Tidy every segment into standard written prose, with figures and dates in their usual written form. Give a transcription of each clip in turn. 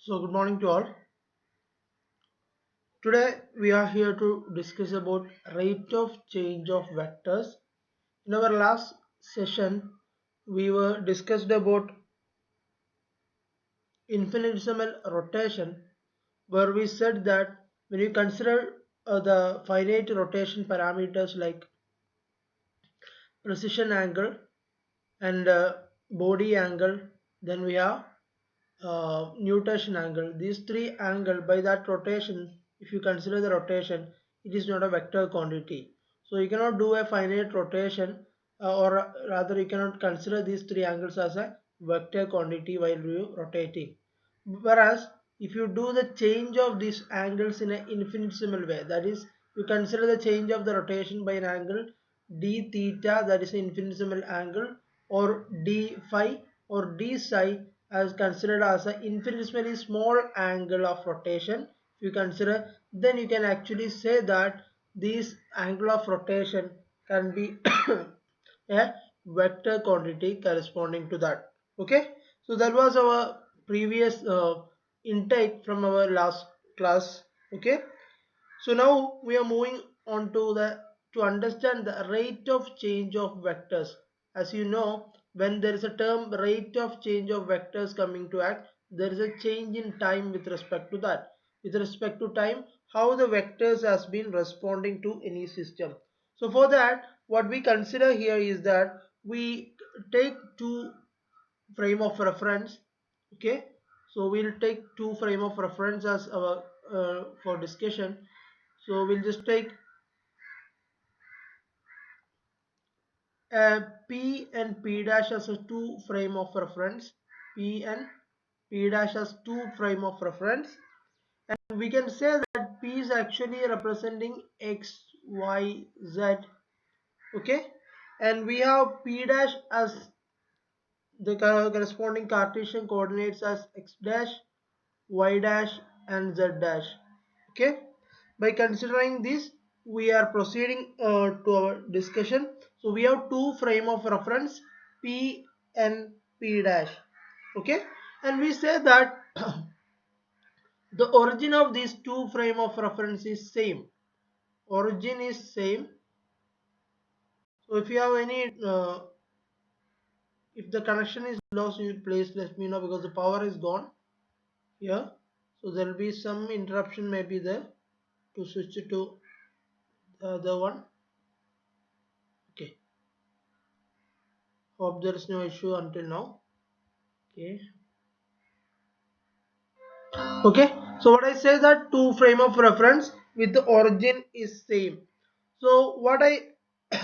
So good morning to all. Today we are here to discuss about rate of change of vectors. In our last session we were discussed about infinitesimal rotation, where we said that when you consider the finite rotation parameters like precision angle and body angle, then we have nutation angle. These three angle, by that rotation, if you consider the rotation, it is not a vector quantity. So you cannot do a finite rotation, or rather you cannot consider these three angles as a vector quantity while you rotating. Whereas if you do the change of these angles in an infinitesimal way, that is, you consider the change of the rotation by an angle d theta, that is an infinitesimal angle, or d phi or d psi as considered as an infinitesimally small angle of rotation. If you consider, then you can actually say that this angle of rotation can be a vector quantity corresponding to that. Okay, so that was our previous intake from our last class. Okay, so now we are moving on to the to understand the rate of change of vectors. As you know, when there is a term rate of change of vectors coming to act, there is a change in time with respect to that. With respect to time, how the vectors has been responding to any system. So for that, what we consider here is that we take two frame of reference. Okay, so we'll take two frame of reference as our for discussion. So we'll just take P and P dash as a two frame of reference. P and P dash as two frame of reference, and we can say that P is actually representing X, Y, Z. Okay, and we have P dash as the corresponding Cartesian coordinates as X dash, Y dash, and Z dash. Okay, by considering this, we are proceeding to our discussion. So we have two frame of reference, P and P dash. Okay, and we say that the origin of these two frame of reference is same. Origin is same. So if you have any if the connection is lost, you please let me know, because the power is gone here. So there will be some interruption maybe there to switch it to the other one. Okay, hope there is no issue until now. Okay, okay, so what I say that two frame of reference with the origin is same. So what I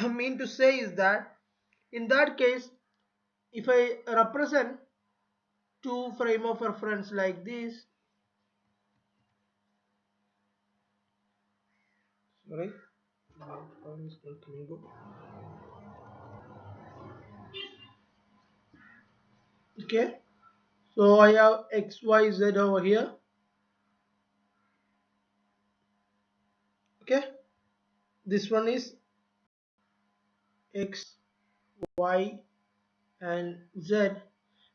mean to say is that in that case, if I represent two frame of reference like this, sorry, okay, so I have XYZ over here. Okay, this one is X, Y, and Z.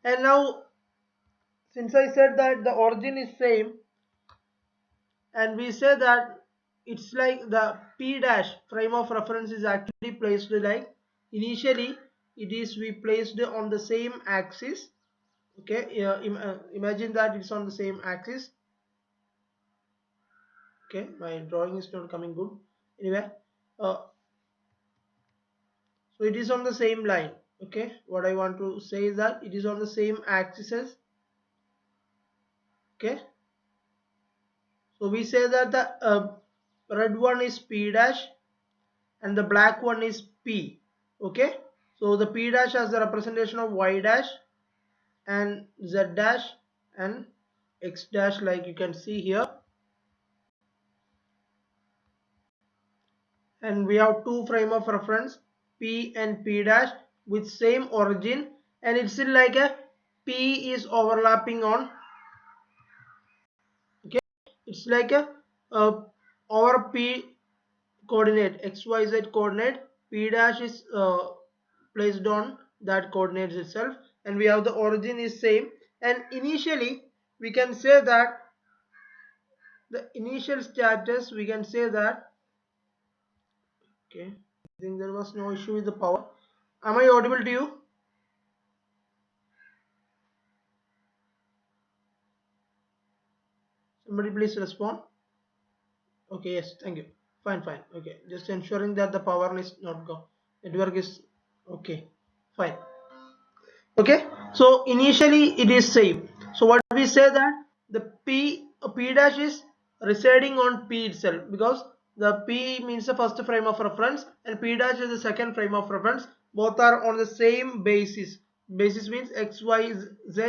And now, since I said that the origin is same, and we say that it's like the P dash frame of reference is actually placed like initially it is we placed on the same axis. Okay, imagine that it's on the same axis. Okay, my drawing is not coming good. Anyway, uh, so it is on the same line. Okay, what I want to say is that it is on the same axis. Okay, so we say that the red one is P dash and the black one is P. Okay, so the P dash has the representation of Y dash and Z dash and X dash, like you can see here. And we have two frame of reference, P and P dash, with same origin, and it's like a P is overlapping on. Okay, it's like a over P coordinate, XYZ coordinate. P dash is placed on that coordinates itself, and we have the origin is same. And initially we can say that the initial status, we can say that, okay, I think there was no issue with the power. Am I audible to you? Somebody please respond. Okay, yes, thank you. Fine, fine. Okay, just ensuring that the power is not go. Network is okay. Fine. Okay, so initially it is same. So what we say that the p dash is residing on p itself, because the p means the first frame of reference and p dash is the second frame of reference. Both are on the same basis. Basis means x y z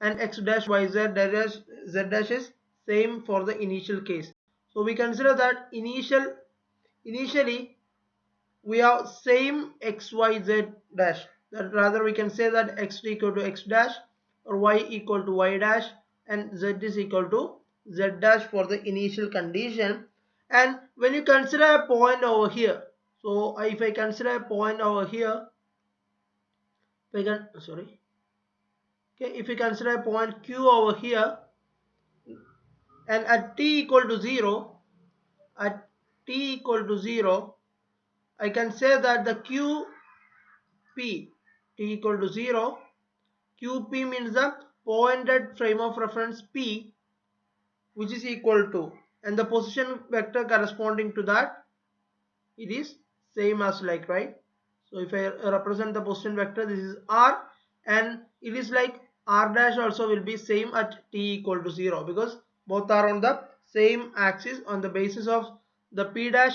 and x dash y z dash z dash is same for the initial case. So we consider that initially we have same x y z dash, that rather we can say that x equal to x dash or y equal to y dash and z is equal to z dash for the initial condition. And when you consider a point over here, so if I consider a point over here, we can, sorry, okay, if we consider a point q over here, and at t equal to 0, at t equal to 0, I can say that the qp t equal to 0, qp means the pointed frame of reference p, which is equal to, and the position vector corresponding to that, it is same as like, right? So if I represent the position vector, this is r, and it is like r dash also will be same at t equal to 0, because both are on the same axis on the basis of the p dash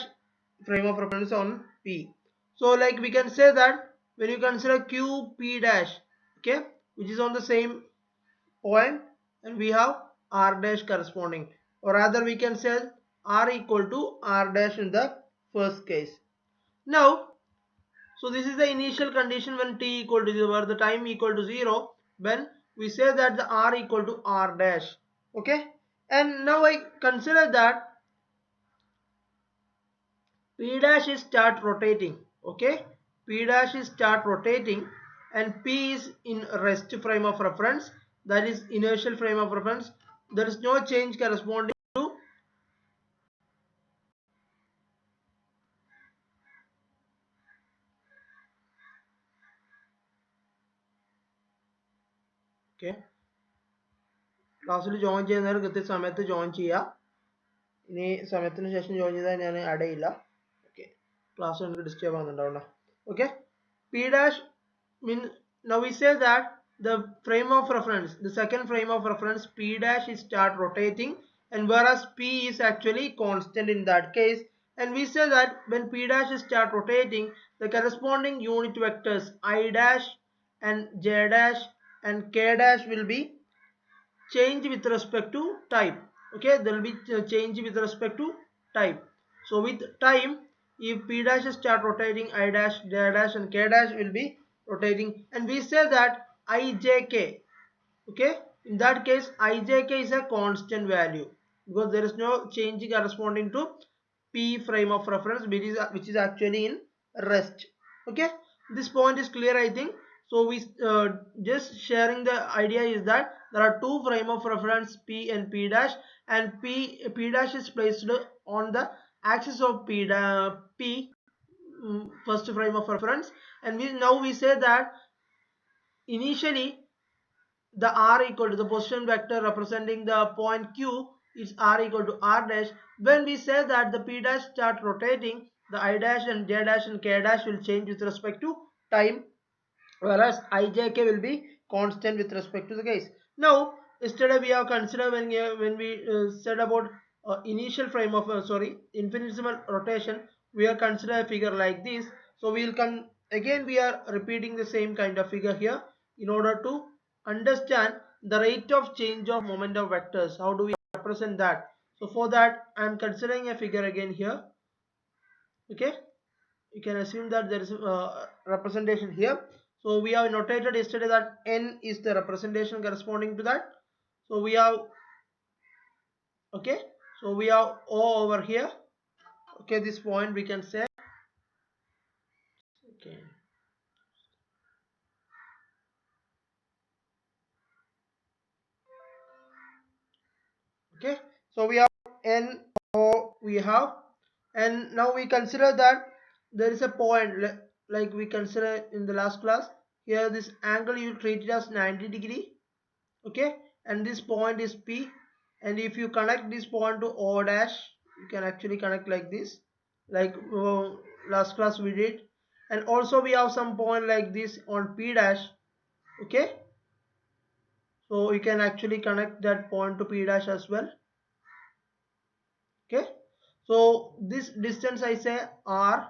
frame of reference on p. So like we can say that when you consider q p dash, okay, which is on the same point, and we have r dash corresponding, or rather we can say r equal to r dash in the first case. Now, so this is the initial condition when t equal to 0, where the time equal to 0, when we say that the r equal to r dash. Okay, and now I consider that p dash is start rotating. Okay, p dash is start rotating and p is in rest frame of reference, that is inertial frame of reference. There is no change corresponding to, okay, ക്ലാസ്സിൽ join ചെയ്യുന്നവർ കൃത്യസമയത്ത് join ചെയ്യുക. ഇനി സമയത്തിന് ശേഷം join ചെയ്താൽ ഞാൻ add ചെയ്യില്ല. ഓക്കെ, ക്ലാസ് നിങ്ങൾക്ക് ഡിസ്റ്റർബ് ആകുന്നുണ്ടാവണ്ട. Okay, p dash mean, now we say that the frame of reference, the second frame of reference p dash is start rotating, and whereas p is actually constant in that case, and we say that when p dash is start rotating, the corresponding unit vectors I dash and j dash and k dash will be change with respect to time. Okay, there will be change with respect to time. So with time, if p dash start rotating, I dash, j dash and k dash will be rotating, and we say that ijk, okay, in that case ijk is a constant value, because there is no change corresponding to p frame of reference, which is actually in rest. Okay, this point is clear, I think. So we just sharing the idea is that there are two frame of reference p and p dash, and p dash is placed on the axis of p first frame of reference, and now we say that initially the r equal to the position vector representing the point q is r equal to r dash. When we say that the p dash start rotating, the I dash and j dash and k dash will change with respect to time, whereas ijk will be constant with respect to the case. Now yesterday we have considered when we said about initial frame of infinitesimal rotation, we have considered a figure like this. So we will come again, we are repeating the same kind of figure here in order to understand the rate of change of moment of vectors. How do we represent that? So for that I am considering a figure again here. Okay, you can assume that there is a representation here. So we have notated yesterday that n is the representation corresponding to that. So we have, okay, so we have O over here. Okay, this point we can say, okay, Okay, so we have NO, we have, and now we consider that there is a point like we consider in the last class. Here this angle you treat it as 90 degree. Okay, and this point is P, and if you connect this point to O dash, you can actually connect like this, like last class we did. And also we have some point like this on P dash. Okay, so you can actually connect that point to P dash as well. Okay, so this distance I say R,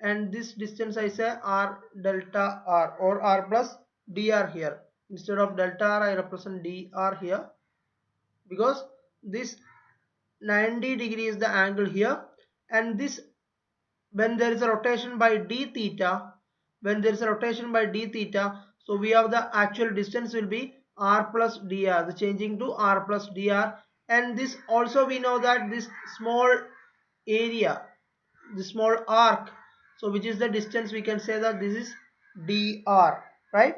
and this distance I say R delta R, or R plus dr here. Instead of delta R I represent dr here, because this 90 degree is the angle here, and this, when there is a rotation by d theta, when there is a rotation by d theta, so we have the actual distance will be r plus dr, the changing to r plus dr. And this also we know that this small area, the small arc, so which is the distance, we can say that this is dr, right?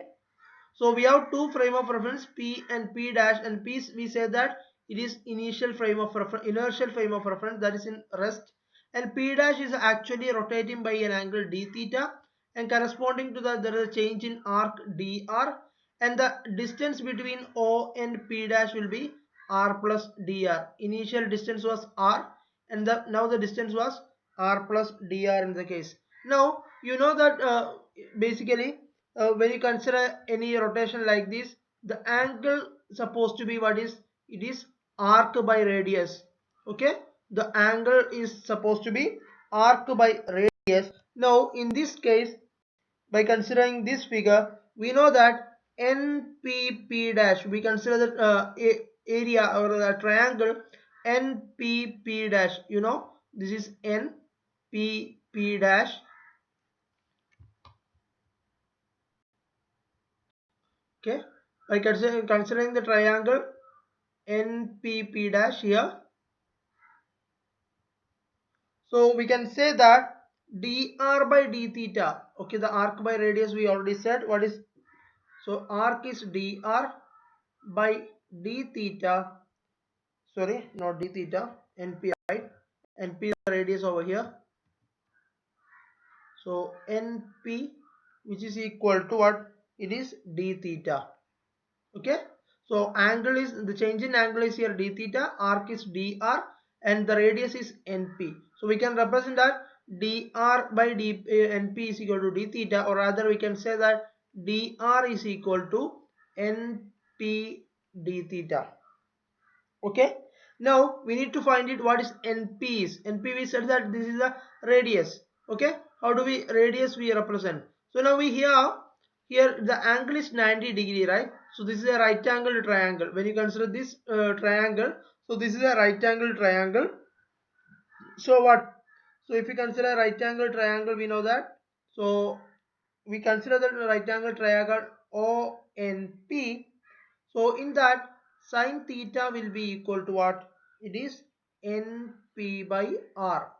So we have two frame of reference, P and P dash, and P we say that it is initial frame of reference, inertial frame of reference, that is in rest, and P dash is actually rotating by an angle d theta, and corresponding to that there is a change in arc dr, and the distance between O and P dash will be r plus dr. Initial distance was r, and now the distance was r plus dr in the case. Now you know that basically when you consider any rotation like this, the angle supposed to be what is, it is arc by radius. Okay, the angle is supposed to be arc by radius. Now in this case, by considering this figure, we know that npp dash, we consider the area or the triangle npp dash, you know this is npp dash. Okay, by considering the triangle npp dash here, so we can say that dr by d theta, okay, the arc by radius we already said what is, so arc is dr by d theta, sorry, not d theta, np, right? Np the radius over here, so np, which is equal to what, it is d theta. Okay, so angle is, the change in angle is here d theta, arc is dr, and the radius is np. So we can represent that dr by np is equal to d theta, or rather we can say that dr is equal to np d theta. Okay, now we need to find it, what is np is. Np, we said that this is the radius. Okay, how do we, radius we represent, so now we here the angle is 90 degree, right? So this is a right angle triangle. When you consider this triangle, so this is a right angle triangle. So what, so if you consider right angle triangle, we know that, so we consider the right angle triangle ONP. So in that, sine theta will be equal to what, it is NP by R.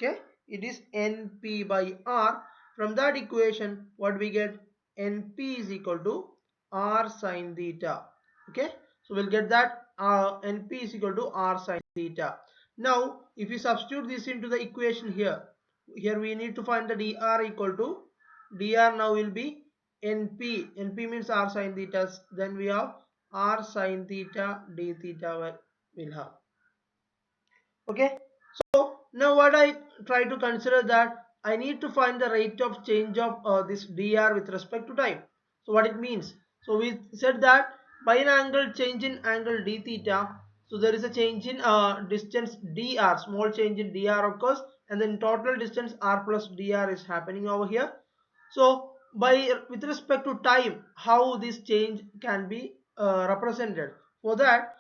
Okay, it is NP by R. From that equation what we get, NP is equal to R sine theta. Okay, so we'll get that NP is equal to R sine theta. Now if you substitute this into the equation here, we need to find the dr equal to, dr now will be np means R sine theta, then we have R sine theta d theta will have. Okay, so now what I try to consider that I need to find the rate of change of this dr with respect to time. So what it means, so we said that by an angle change in angle d theta, so there is a change in distance dr, small change in dr occurs, and then total distance r plus dr is happening over here. So by, with respect to time, how this change can be represented, for that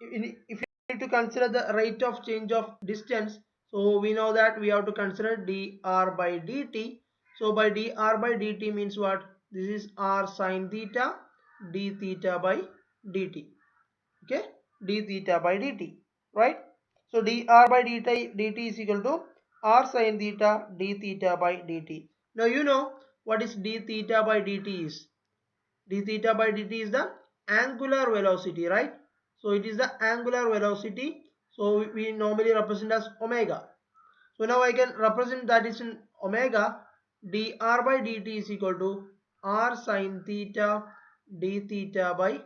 if you need to consider the rate of change of distance, so we know that we have to consider dr by dt. So by dr by dt means what, this is R sine theta d theta by dt. Okay, d theta by dt, right? So dr by dt is equal to R sine theta d theta by dt. Now you know what is d theta by dt is. D theta by dt is the angular velocity, right? So it is the angular velocity. So we normally represent as omega. So now I can represent that is in omega. Dr by dt is equal to r sine theta d theta by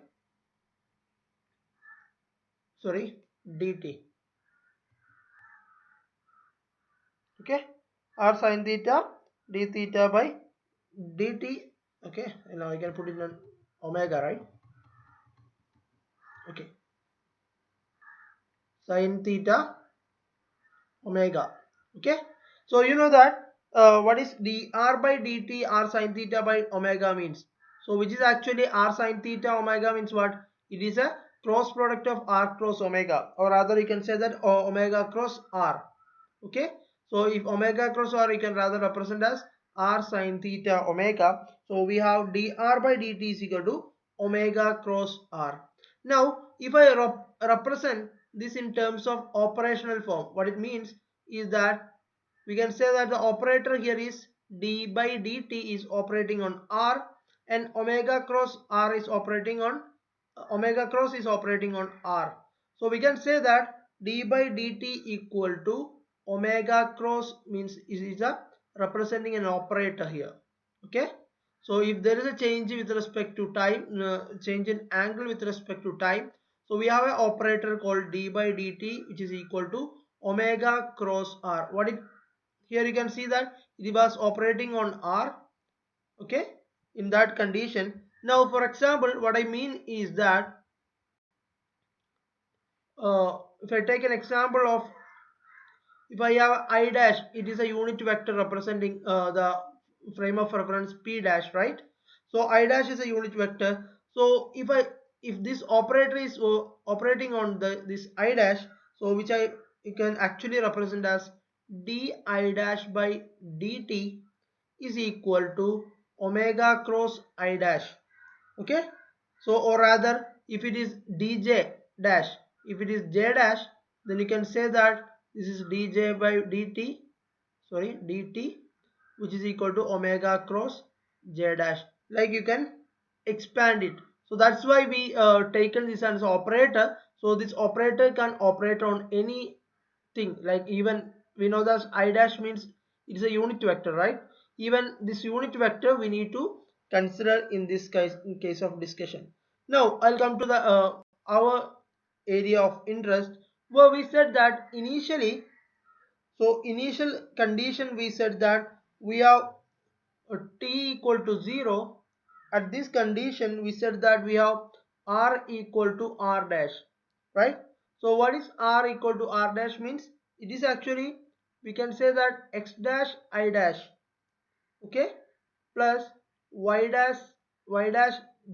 dt. Okay, r sine theta d theta by dt. Okay, and now I can put it in omega, right? Okay, sine theta omega. Okay, so you know that what is dr by dt r sine theta by omega means. So which is actually r sine theta omega means what? It is a cross product of r cross omega, or rather you can say that omega cross r. Okay, so if omega cross r, you can rather represent as r sine theta omega. So we have dr by dt is equal to omega cross r. Now if I represent this in terms of operational form, what it means is that we can say that the operator here is d by dt is operating on r, and omega cross r is operating on r. So we can say that d by dt equal to omega cross means is a representing an operator here. Okay, so if there is a change with respect to time, change in angle with respect to time, so we have an operator called d by dt which is equal to omega cross r. What it here you can see that it was operating on r. Okay, in that condition. Now for example, what I mean is that if I take an example of, if I have I dash, it is a unit vector representing the frame of reference p dash, right? So I dash is a unit vector. So if this operator is operating on this I dash, so which I you can actually represent as d I dash by dt is equal to omega cross I dash. Okay, so or rather if it is dj dash, if it is j dash, then you can say that this is dj by dt which is equal to omega cross j dash. Like you can expand it. So that's why we taken this as operator. So this operator can operate on anything, like even we know that I dash means it is a unit vector, right? Even this unit vector we need to consider in this case, in case of discussion. Now I'll come to the our area of interest, where we said that initially, so initial condition we said that we have t equal to 0. At this condition we said that we have r equal to r dash, right? So what is r equal to r dash means? It is actually, we can say that x dash I dash, okay, plus y dash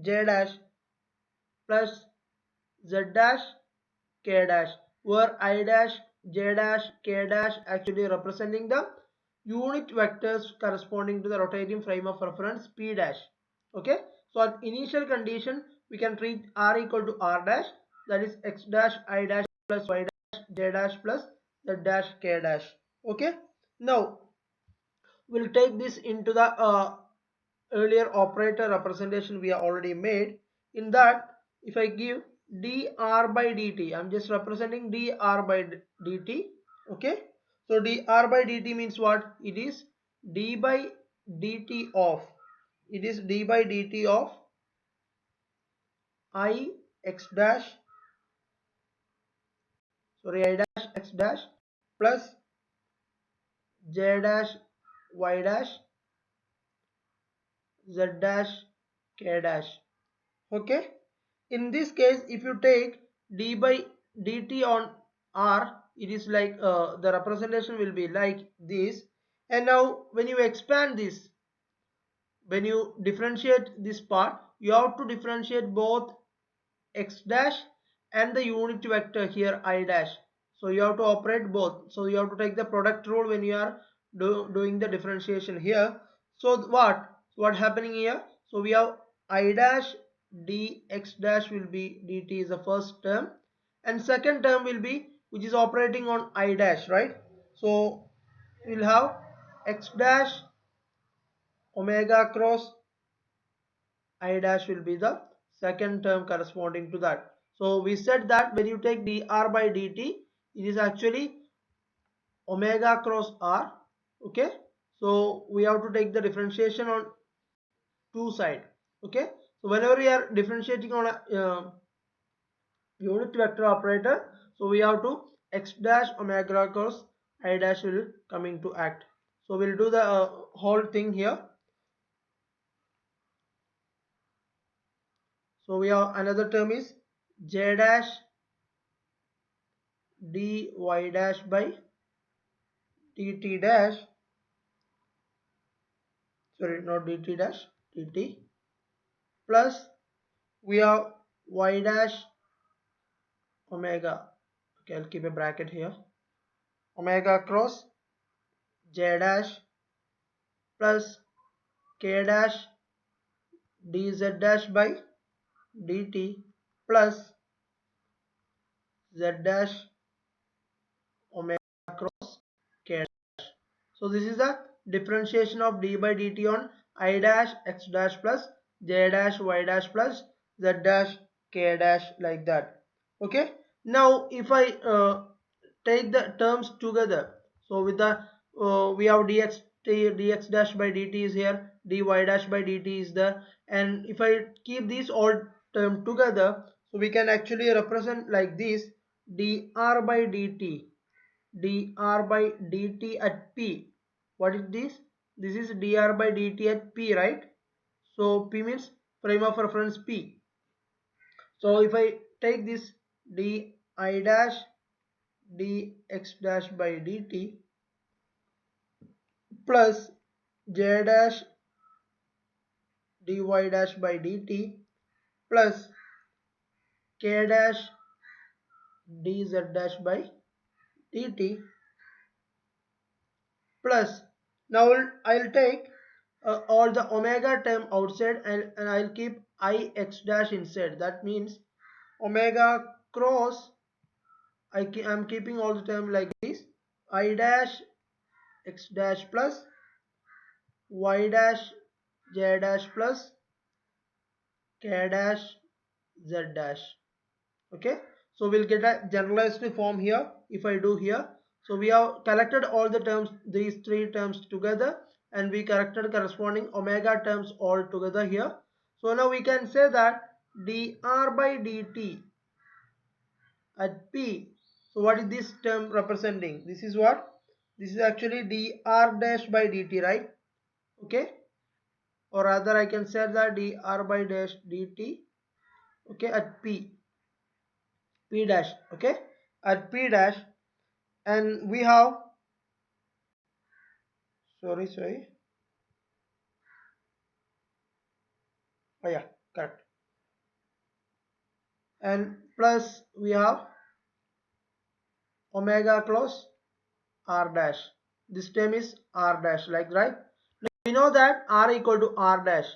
j dash plus z dash k dash, where I dash j dash k dash actually representing the unit vectors corresponding to the rotating frame of reference p dash. Okay, so at initial condition we can treat r equal to r dash, that is x dash I dash plus y dash j dash plus z dash k dash. Okay, now we'll take this into the earlier operator representation we have already made. In that, if I give dr by dt, I'm just representing dr by dt. Okay, so dr by dt means what? It is d by dt of, it is d by dt of I x dash, I dash x dash plus j dash y dash z dash k dash. Okay, in this case if you take d by dt on r, it is like the representation will be like this. And now when you expand this, when you differentiate this part, you have to differentiate both x dash and the unit vector here I dash. So you have to operate both. So you have to take the product rule when you are doing the differentiation here. So what happening here? So we have I dash dx dash will be dt is the first term, and second term will be which is operating on I dash, right? So we'll have x dash omega cross I dash will be the second term corresponding to that. So we said that when you take dr by dt, it is actually omega cross r. Okay, so we have to take the differentiation on two side. Okay, so whenever we are differentiating on a unit vector operator, so we have to x dash omega cross I dash will come into act. So we'll do the whole thing here. So we have another term is j dash dy dash by dt dash, sorry, not dt dash, dt, plus we have y dash omega. Okay, I'll keep a bracket here, omega cross j dash plus k dash dz dash by dt plus z dash omega cross k. So this is the differentiation of d by dt on I dash x dash plus j dash y dash plus z dash k dash, like that. Okay, now if I take the terms together, so with the we have dx dash by dt is here, dy dash by dt is there, and if I keep these all term together, so we can actually represent like this: dr by dt, dr by dt at p. What is this? This is dr by dt at p, right? So p means frame of reference p. So if I take this di dash dx dash by dt plus j dash dy dash by dt plus k dash dz dash by dt plus, now I'll take all the omega term outside, and I'll keep I x dash inside. That means omega cross, I'm keeping all the term like this: I dash x dash plus y dash j dash plus k dash z dash. Okay, so we'll get a generalized form here if I do here. So we have collected all the terms, these three terms together, and we corrected corresponding omega terms all together here. So now we can say that dr by dt at p. So what is this term representing? This is what? This is actually dr dash by dt, right? Okay, or rather I can say that dr by dash dt, okay, at p dash, okay, at p dash, and we have, sorry, oh yeah, correct, and plus we have omega close r dash. This term is r dash, like, right? Now we know that r equal to r dash.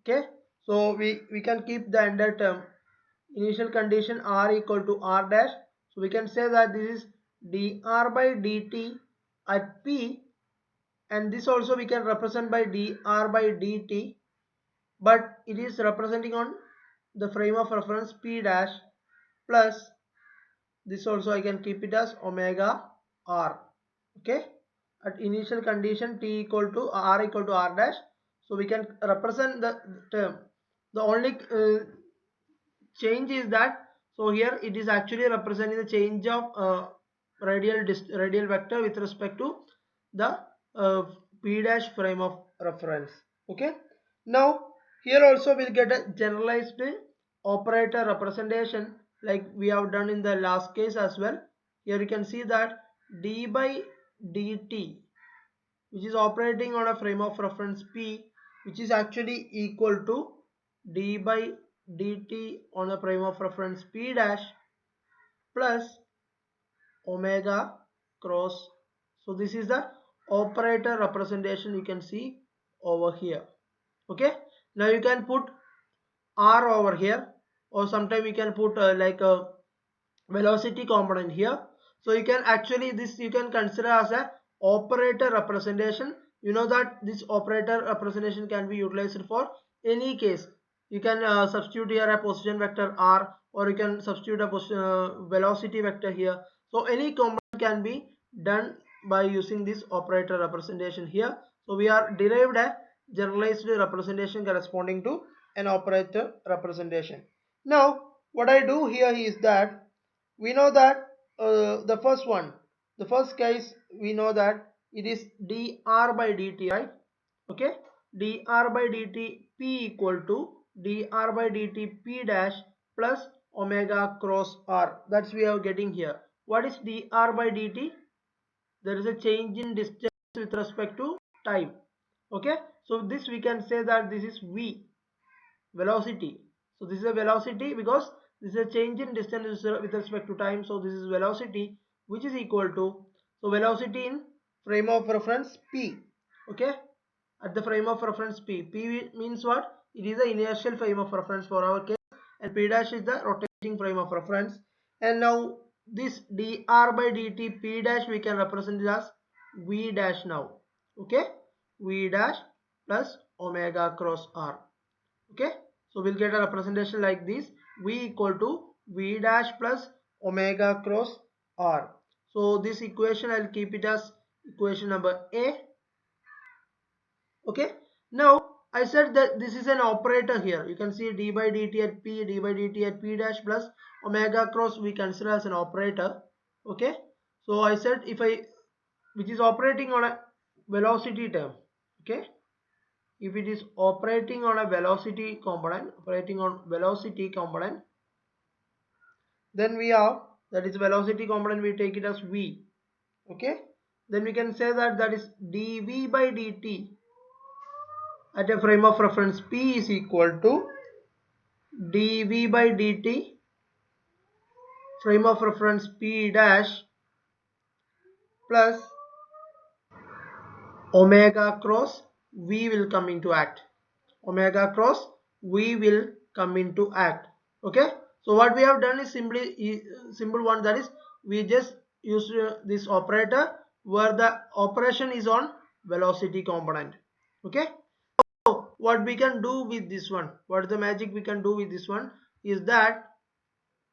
Okay, so we can keep the entire term, initial condition r equal to r dash. So we can say that this is dr by dt at p, and this also we can represent by dr by dt, but it is representing on the frame of reference p dash, plus this also I can keep it as omega r. Okay, at initial condition t equal to r equal to r dash, so we can represent the term. The only change is that, so here it is actually representing the change of radial vector with respect to the p dash frame of reference. Okay, now here also we'll get a generalized operator representation like we have done in the last case as well. Here you can see that d by dt, which is operating on a frame of reference p, which is actually equal to d by dt on a frame of reference p dash plus omega cross. So this is the operator representation you can see over here. Okay, now you can put r over here, or sometime you can put like a velocity component here. So you can actually, this you can consider as a operator representation. You know that this operator representation can be utilized for any case. You can substitute here a position vector r, or you can substitute a velocity vector here. So any component can be done by using this operator representation here. So we are derived a generalized representation corresponding to an operator representation. Now what I do here is that we know that the first case we know that it is dr by dt, right? Okay, dr by dt p equal to dr by dt p dash plus omega cross r. That's we are getting here. What is dr by dt? There is a change in distance with respect to time. Okay, so this we can say that this is v, velocity. So this is a velocity because this is a change in distance with respect to time. So this is velocity, which is equal to, so velocity in frame of reference p. Okay, at the frame of reference p. P means what? It is the inertial frame of reference for our case, and p dash is the rotating frame of reference. And now this dr by dt p dash we can represent it as v dash now. Okay, v dash plus omega cross r. Okay, so we'll get a representation like this: v equal to v dash plus omega cross r. So this equation I'll keep it as equation number a. Okay, now I said that this is an operator here. You can see d by dt at p, d by dt at p dash plus omega cross we consider as an operator. Okay, so I said if I, which is operating on a velocity term. Okay, if it is operating on a velocity component, then we have, that is velocity component, we take it as v. Okay, then we can say that that is dv by dt at a frame of reference p is equal to dv by dt frame of reference p dash plus omega cross v will come into act. Omega cross v will come into act. Okay, so what we have done is simply simple one, that is we just use this operator where the operation is on velocity component. Okay, so what we can do with this one, what the magic we can do with this one is that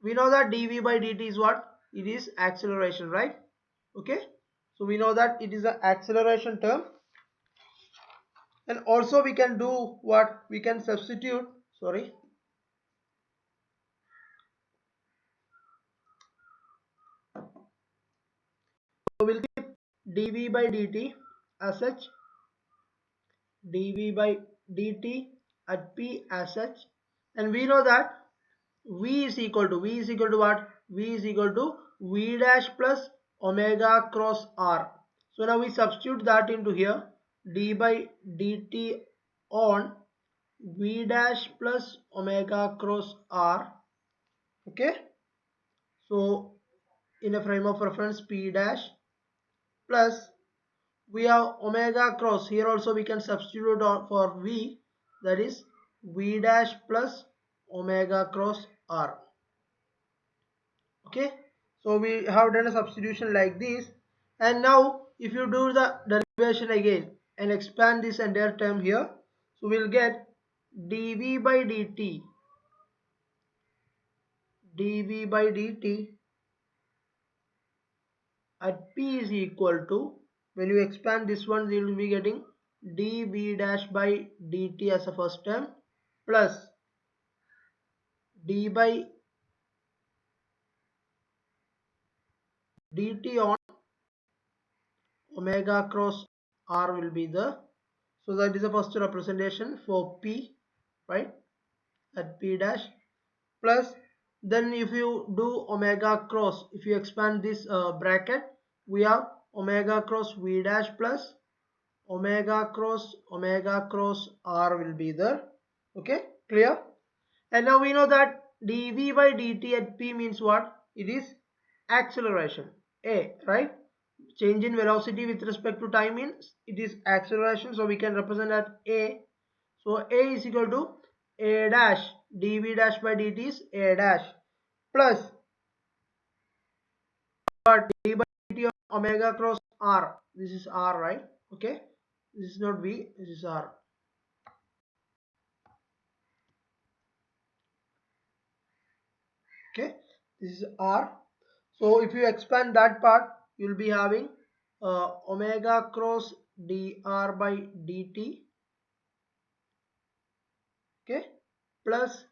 we know that dv by dt is what? It is acceleration, right? Okay, so we know that it is an acceleration term. And also we can do what? We can substitute, sorry, so we'll keep dv by dt as such, dv by dt at p as such, and we know that v is equal to what? V is equal to v dash plus omega cross r. So now we substitute that into here, d by dt on v dash plus omega cross r. Okay, so in a frame of reference p dash plus we have omega cross, here also we can substitute for v, that is v dash plus omega cross r. Okay, so we have done a substitution like this. And now if you do the derivation again and expand this entire term here, so we'll get dv by dt at p is equal to, when you expand this one you will be getting dv dash by dt as a first term plus d by dt on omega cross r will be the, so that is the first representation for p, right, at p dash plus, then if you do omega cross, if you expand this bracket, we have omega cross v dash plus omega cross r will be there. Okay, clear? And now we know that dv by dt at p means what? It is acceleration, a, right? Change in velocity with respect to time means it is acceleration, so we can represent that a. So a is equal to a dash dv dash by dt is a dash plus what? D by dt of omega cross r. This is r, right? Okay, this is not v, this is r. Okay, this is r. So if you expand that part, you will be having omega cross dr by dt, okay, plus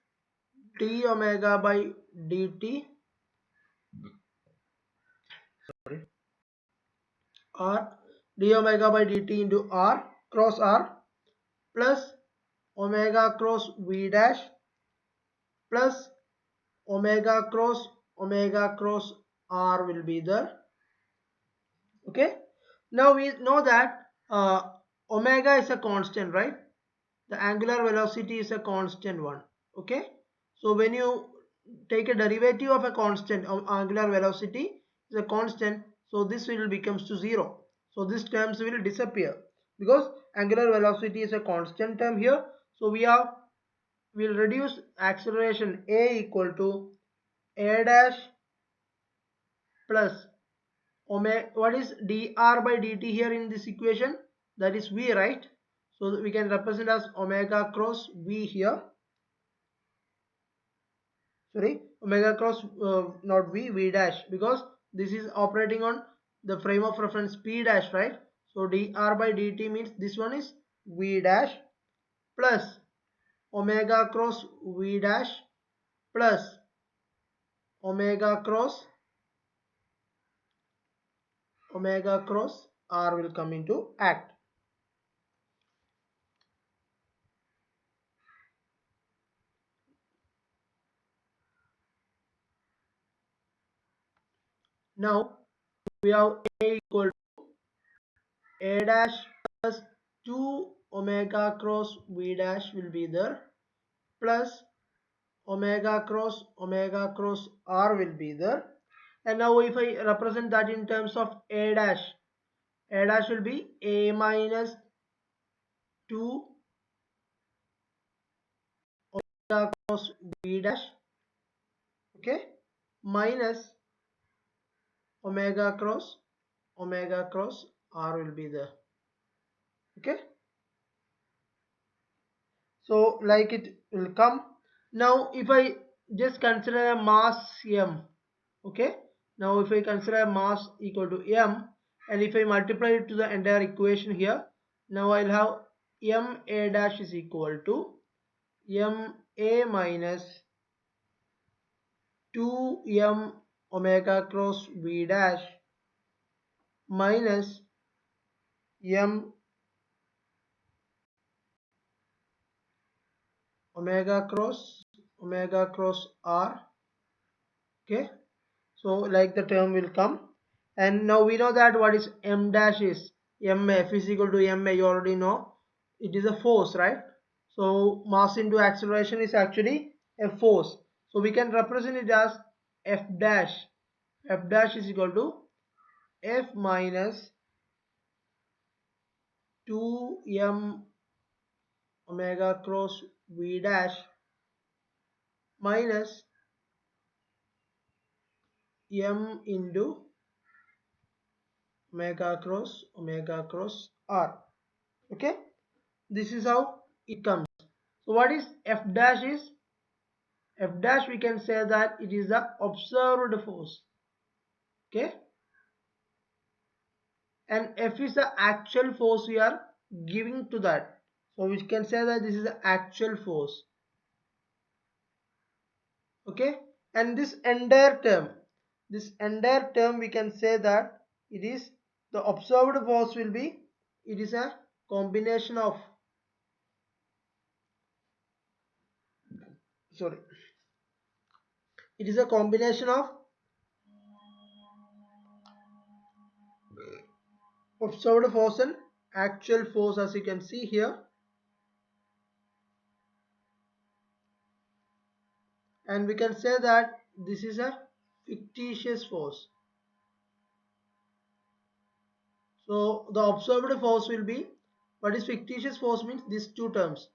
d omega by dt, or d omega by dt into r cross r, plus omega cross v dash, plus omega cross r will be there. Okay, now we know that omega is a constant, right? The angular velocity is a constant one. Okay, so when you take a derivative of a constant of angular velocity is a constant, so this will becomes to 0, so this terms will disappear because angular velocity is a constant term here. So we'll reduce acceleration a equal to a dash plus omega, what is dr by dt here in this equation? That is v, right? So we can represent as omega cross v here. Sorry, omega cross not v dash, because this is operating on the frame of reference p dash, right? So dr by dt means this one is v dash plus omega cross v dash plus omega cross r will come into act. Now we have a equal to a dash plus 2 omega cross v dash will be there, plus omega cross r will be there. And now if I represent that in terms of a dash will be a minus 2 omega cross v dash, okay, minus omega cross r will be there. Okay, so like it will come. Now if I just consider a mass m, okay, now if I consider a mass equal to m, and if I multiply it to the entire equation here, now I'll have m a dash is equal to m a minus 2m omega cross v dash minus m omega cross r. Okay, so like the term will come. And now we know that what is m dash is, mf is equal to ma, you already know it is a force, right? So mass into acceleration is actually a force, so we can represent it as f dash is equal to f minus 2m omega cross v dash minus m into omega cross r. Okay, this is how it comes. So what is f dash is? F dash, we can say that it is the observed force. Okay, and F is the actual force we are giving to that. So we can say that this is the actual force. Okay, and this entire term we can say that it is the observed force will be, it is a combination of, sorry, it is a combination of observed force and actual force, as you can see here. And we can say that this is a fictitious force. So the observed force will be, what is fictitious force means, these two terms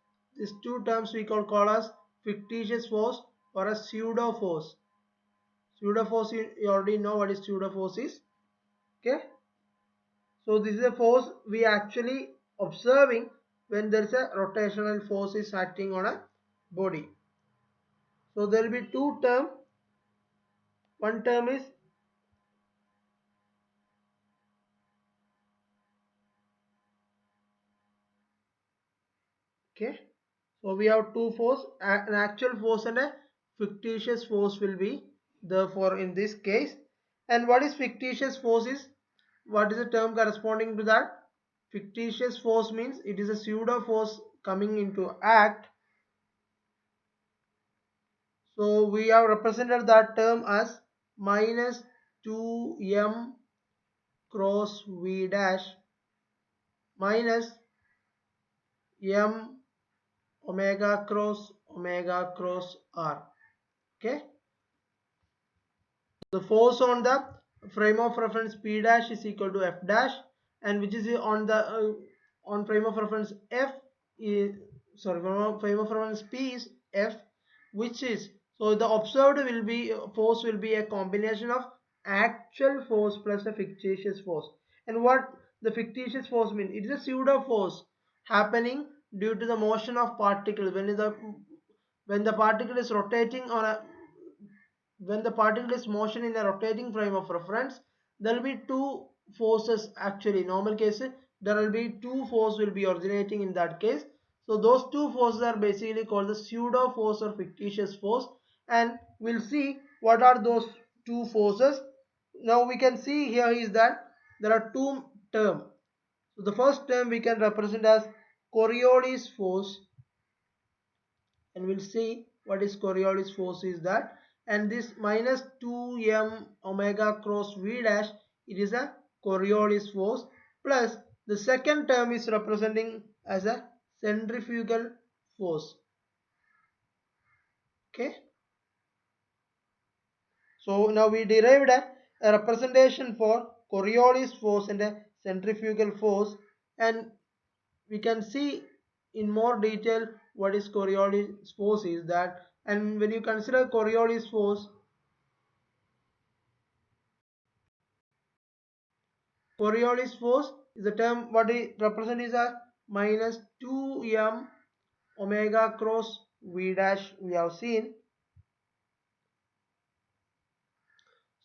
we call as fictitious force or a pseudo force. Pseudo force, you already know what is pseudo force is. Okay, so this is a force we actually observing when there is a rotational force is acting on a body. So there will be two terms One term is okay. So we have two force, an actual force and a fictitious force will be therefore in this case. And what is fictitious force is, what is the term corresponding to that? Fictitious force means it is a pseudo force coming into act. So we have represented that term as minus 2m cross v dash minus m omega cross r. Okay. The force on the frame of reference P dash is equal to F dash, and which is on the on frame of reference F is, sorry, frame of reference P is F, which is, so the observed will be force will be a combination of actual force plus a fictitious force. And what the fictitious force means? It is a pseudo force happening due to the motion of particle when the particle is rotating on a, when the particle is motion in a rotating frame of reference, there will be two forces. Actually, normal case there will be two forces will be originating in that case. So those two forces are basically called the pseudo force or fictitious force, and we'll see what are those two forces. Now we can see here is that there are two terms. So the first term we can represent as Coriolis force, and we'll see what is Coriolis force is that. And this minus 2m omega cross v dash, it is a Coriolis force, plus the second term is representing as a centrifugal force. Okay, so now we derived a representation for Coriolis force and a centrifugal force, and we can see in more detail what is Coriolis force is that. And when you consider Coriolis force, Coriolis force is the term what it represents is a minus 2m omega cross v dash we have seen.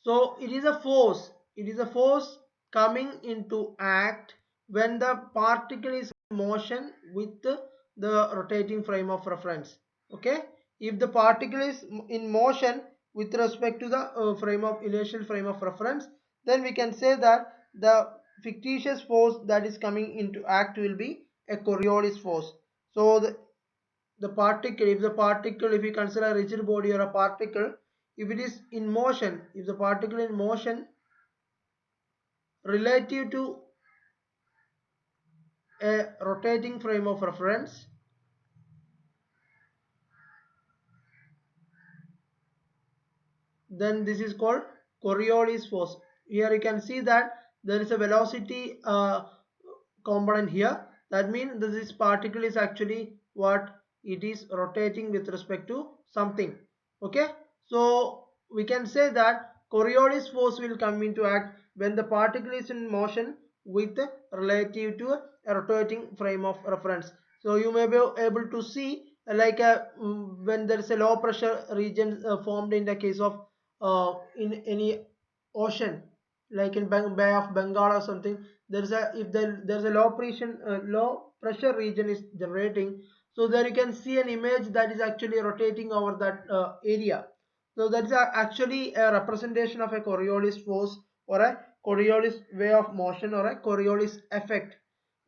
So it is a force. It is a force coming into act when the particle is in motion with the rotating frame of reference. Okay. If the particle is in motion with respect to the frame of initial frame of reference, then we can say that the fictitious force that is coming into act will be a Coriolis force. So the particle, if the particle, if we consider a rigid body or a particle, if it is in motion, if the particle in motion relative to a rotating frame of reference, then this is called Coriolis force. Here you can see that there is a velocity component here. That means this particle is actually what it is rotating with respect to something. Okay, so we can say that Coriolis force will come into act when the particle is in motion with relative to a rotating frame of reference. So you may be able to see like when there is a low pressure region formed in the case of in any ocean, like in Bay of Bengal or something, there is a, if there's a low pressure region is generating, so there you can see an image that is actually rotating over that area. So that is actually a representation of a Coriolis force or a Coriolis way of motion or a Coriolis effect.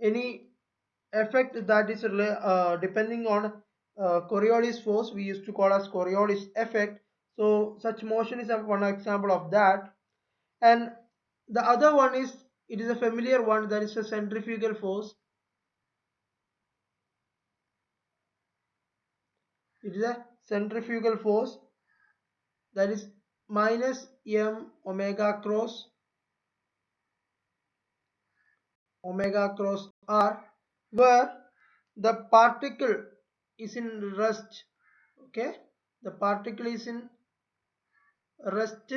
Any effect that is depending on Coriolis force we used to call as Coriolis effect. So such motion is one example of that. And the other one is, it is a familiar one, that is a centrifugal force. It is a centrifugal force, that is minus m omega cross r, where the particle is in rest. Okay, the particle is in rest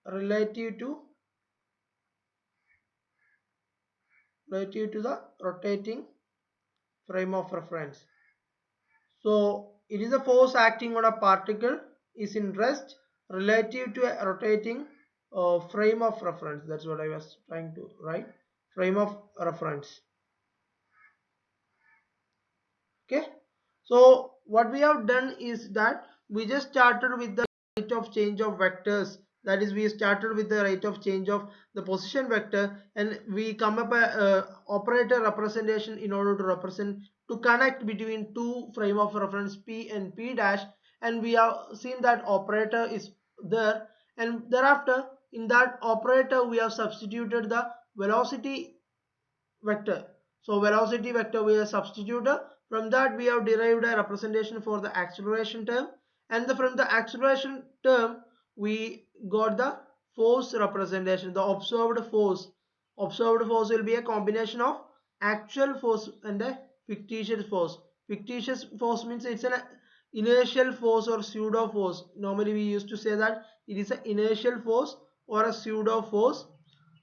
relative to the rotating frame of reference. So it is a force acting on a particle is in rest relative to a rotating frame of reference. That's what I was trying to write. Frame of reference. Okay, so what we have done is that we just started with the rate of change of vectors, that is we started with the rate of change of the position vector, and we come up a operator representation in order to represent, to connect between two frame of reference p and p dash, and we have seen that operator is there, and thereafter in that operator we have substituted the velocity vector. So velocity vector we have substituted. From that we have derived a representation for the acceleration term, and from the acceleration term we got the force representation, the observed force. Observed force will be a combination of actual force and a fictitious force. Fictitious force means it's an inertial force or pseudo force. Normally we used to say that it is an inertial force or a pseudo force,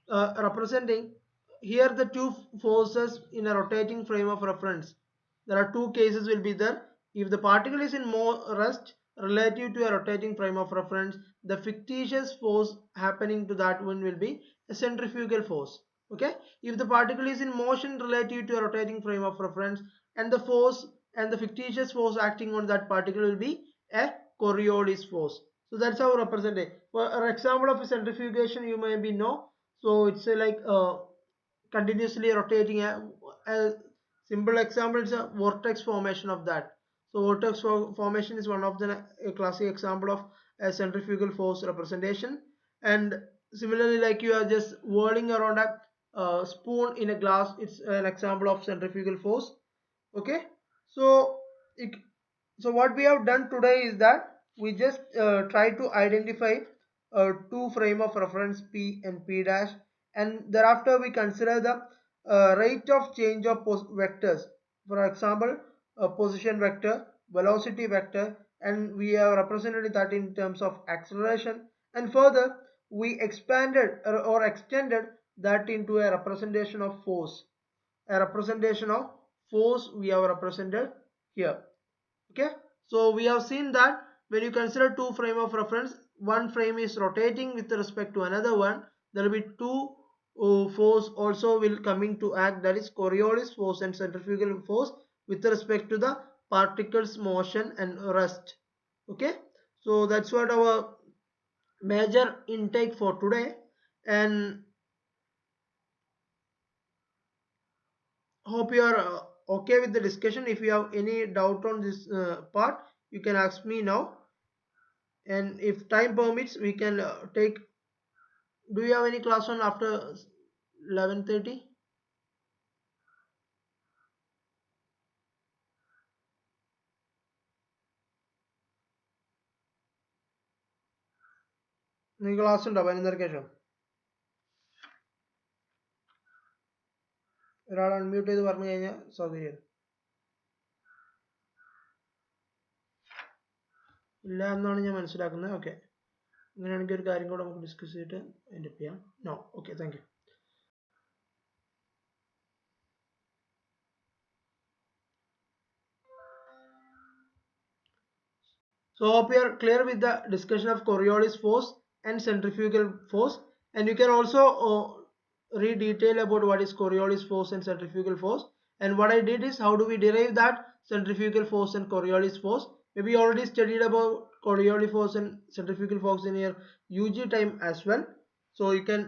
representing here the two forces in a rotating frame of reference. There are two cases will be there. If the particle is in rest relative to a rotating frame of reference, the fictitious force happening to that one will be a centrifugal force. Okay, if the particle is in motion relative to a rotating frame of reference, and the force and the fictitious force acting on that particle will be a Coriolis force. So that's how represent it. For an example of centrifugation you may be know. So it's like continuously rotating. A simple example is a vortex formation of that. So vortex formation is one of the classic example of a centrifugal force representation. And similarly, like you are just whirling around a spoon in a glass, it's an example of centrifugal force. Okay, so it, so what we have done today is that we just try to identify two frame of reference p and p dash, and thereafter we consider the rate of change of vectors. For example, a position vector, velocity vector, and we have represented that in terms of acceleration, and further we expanded or extended that into a representation of force. A representation of force we have represented here. Okay, so we have seen that when you consider two frame of reference, one frame is rotating with respect to another one, there will be two force also will coming to act, that is Coriolis force and centrifugal force with respect to the particles motion and rest. Okay, so that's what our major intake for today, and hope you are okay with the discussion. If you have any doubt on this part, you can ask me now, and if time permits we can take. Do you have any class on after 11:30? നിങ്ങൾക്ക് class ഉണ്ടോ 11:30 ശേഷം? ഒരാൾ unmute ചെയ്ത് പറഞ്ഞു കഴിഞ്ഞാൽ സൗകര്യം. ഇല്ല എന്നാണ് ഞാൻ മനസ്സിലാക്കുന്നത്. ഓക്കെ, അങ്ങനെയാണെങ്കിൽ ഒരു കാര്യം കൂടെ നമുക്ക് ഡിസ്കസ് ചെയ്തിട്ട് എൻ്റെ ചെയ്യാം. No, okay, thank you. So hope you are clear with the discussion of Coriolis force and centrifugal force, and you can also read detail about what is Coriolis force and centrifugal force. And what I did is, how do we derive that centrifugal force and Coriolis force? Maybe you already studied about Coriolis force and centrifugal force in your UG time as well. So you can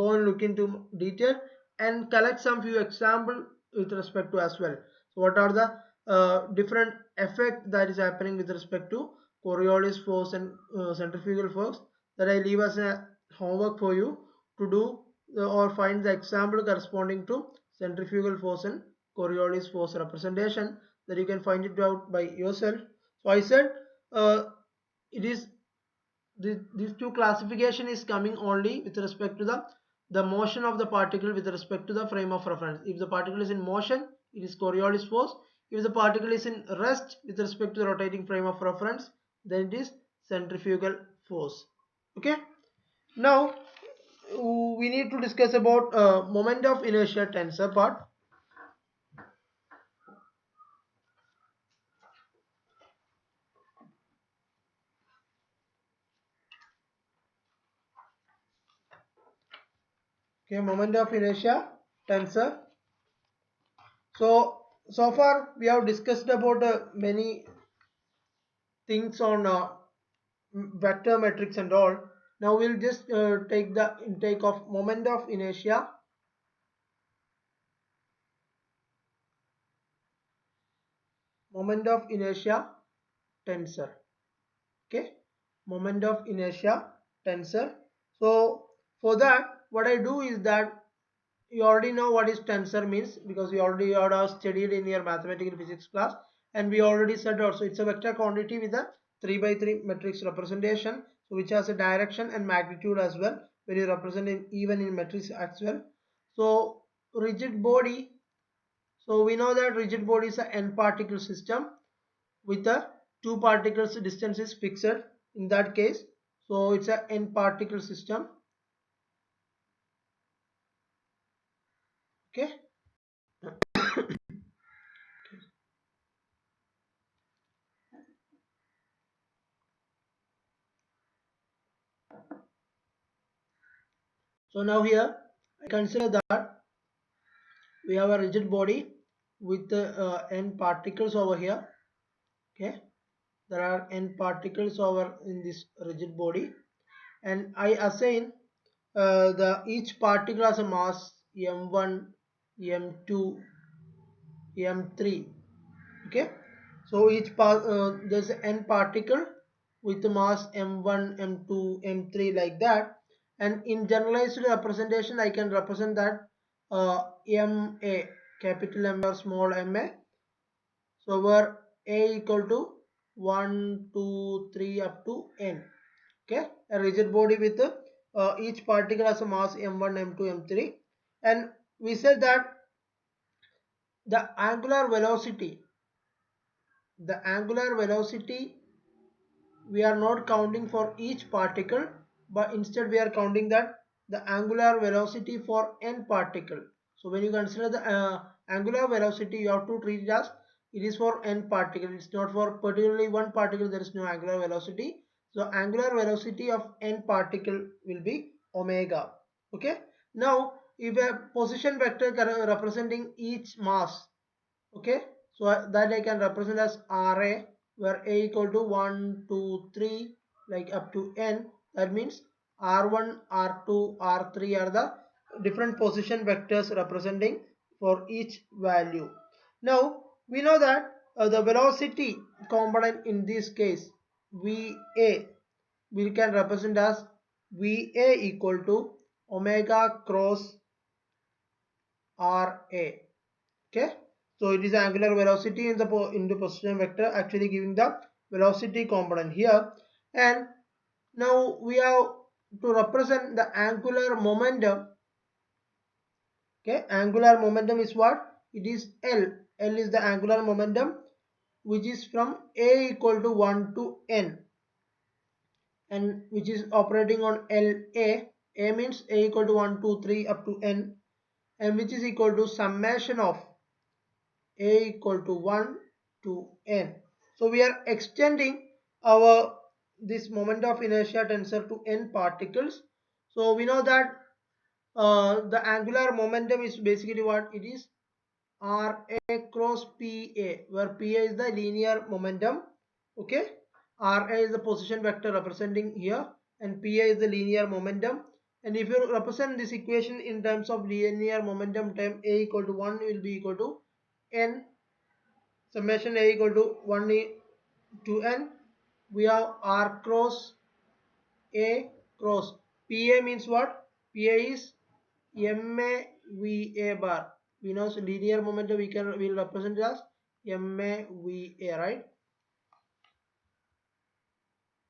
go and look into detail and collect some few example with respect to as well. So what are the different effect that is happening with respect to Coriolis force and centrifugal force, that I leave as a homework for you to do or find the example corresponding to centrifugal force and Coriolis force representation, that you can find it out by yourself. So I said it is these two classification is coming only with respect to the motion of the particle with respect to the frame of reference. If the particle is in motion, it is Coriolis force. If the particle is in rest with respect to the rotating frame of reference, then it is centrifugal force. Okay, now we need to discuss about moment of inertia tensor part. Okay, moment of inertia tensor. So far we have discussed about many things on vector metrics and all. Now we'll just take the intake of moment of inertia. Moment of inertia tensor. Okay, moment of inertia tensor. So for that, what I do is that you already know what is tensor means, because you already have studied in your mathematical physics class, and we already said also it's a vector quantity with a 3 by 3 matrix representation, so which has a direction and magnitude as well when you represent in even in matrix as well. So rigid body, so we know that rigid body is a n particle system with the two particles distance is fixed in that case, so it's a n particle system. Okay. So now here I consider that we have a rigid body with n particles over here. Okay, there are n particles over in this rigid body, and I assign the each particle has a mass m1, m2, m3. Okay, so there's n particle with the mass m1, m2, m3 like that, and in generalized representation I can represent that ma, capital M or small ma, so where a equal to 1 2 3 up to n. Okay, a rigid body with each particle has a mass m1, m2, m3, and we said that the angular velocity, the angular velocity we are not counting for each particle, but instead we are counting that the angular velocity for n particle. So when you consider the angular velocity, you have to treat it as it is for n particle. It's not for particularly one particle. There is no angular velocity. So angular velocity of n particle will be omega. Okay, now if a position vector representing each mass, okay, so that I can represent as Ra, where a equal to 1 2 3 like up to n. That means r1 r2 r3 are the different position vectors representing for each value. Now we know that the velocity component in this case va we can represent as va equal to omega cross ra. Okay, so it is angular velocity in the position vector actually giving the velocity component here. And now we have to represent the angular momentum. Okay, angular momentum is what? It is L is the angular momentum, which is from a equal to 1 to n, and which is operating on a means a equal to 1 2 3 up to n, and which is equal to summation of a equal to 1 to n. So we are extending our this moment of inertia tensor to n particles. So we know that the angular momentum is basically what it is, Ra cross Pa, where Pa is the linear momentum. Okay, Ra is the position vector representing here, and Pa is the linear momentum. And if you represent this equation in terms of linear momentum term, A equal to 1 will be equal to n summation A equal to 1 to n. We have R cross A cross Pa means what? Pa is ma va bar. We know so linear momentum will represent as ma va, right?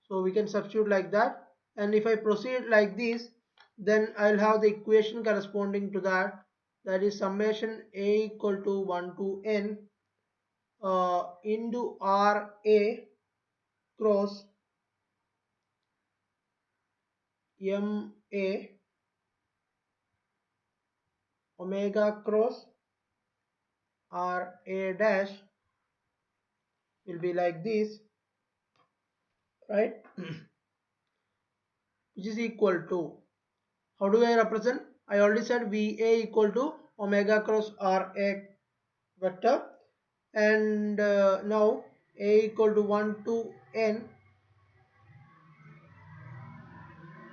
So we can substitute like that, and if I proceed like this, then I'll have the equation corresponding to that, that is summation A equal to 1 to n into Ra cross ma omega cross Ra dash will be like this, right? Which is equal to, how do I represent? I already said VA equal to omega cross RA vector, and now A equal to 1 to n.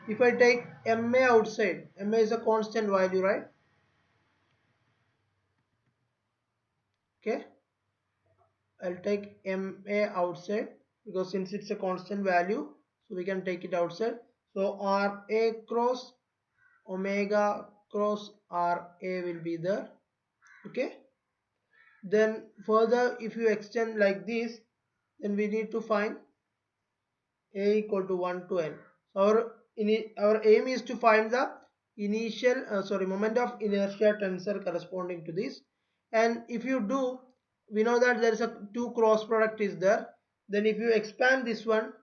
If I take MA outside, MA is a constant value, right? Okay, I'll take MA outside because since it's a constant value, so we can take it outside. So RA cross omega cross RA will be there. Okay, then further if you extend like this, then we need to find A equal to 1 to n. So our aim is to find the initial moment of inertia tensor corresponding to this. And if you do, we know that there is a two cross product is there. Then if you expand this one,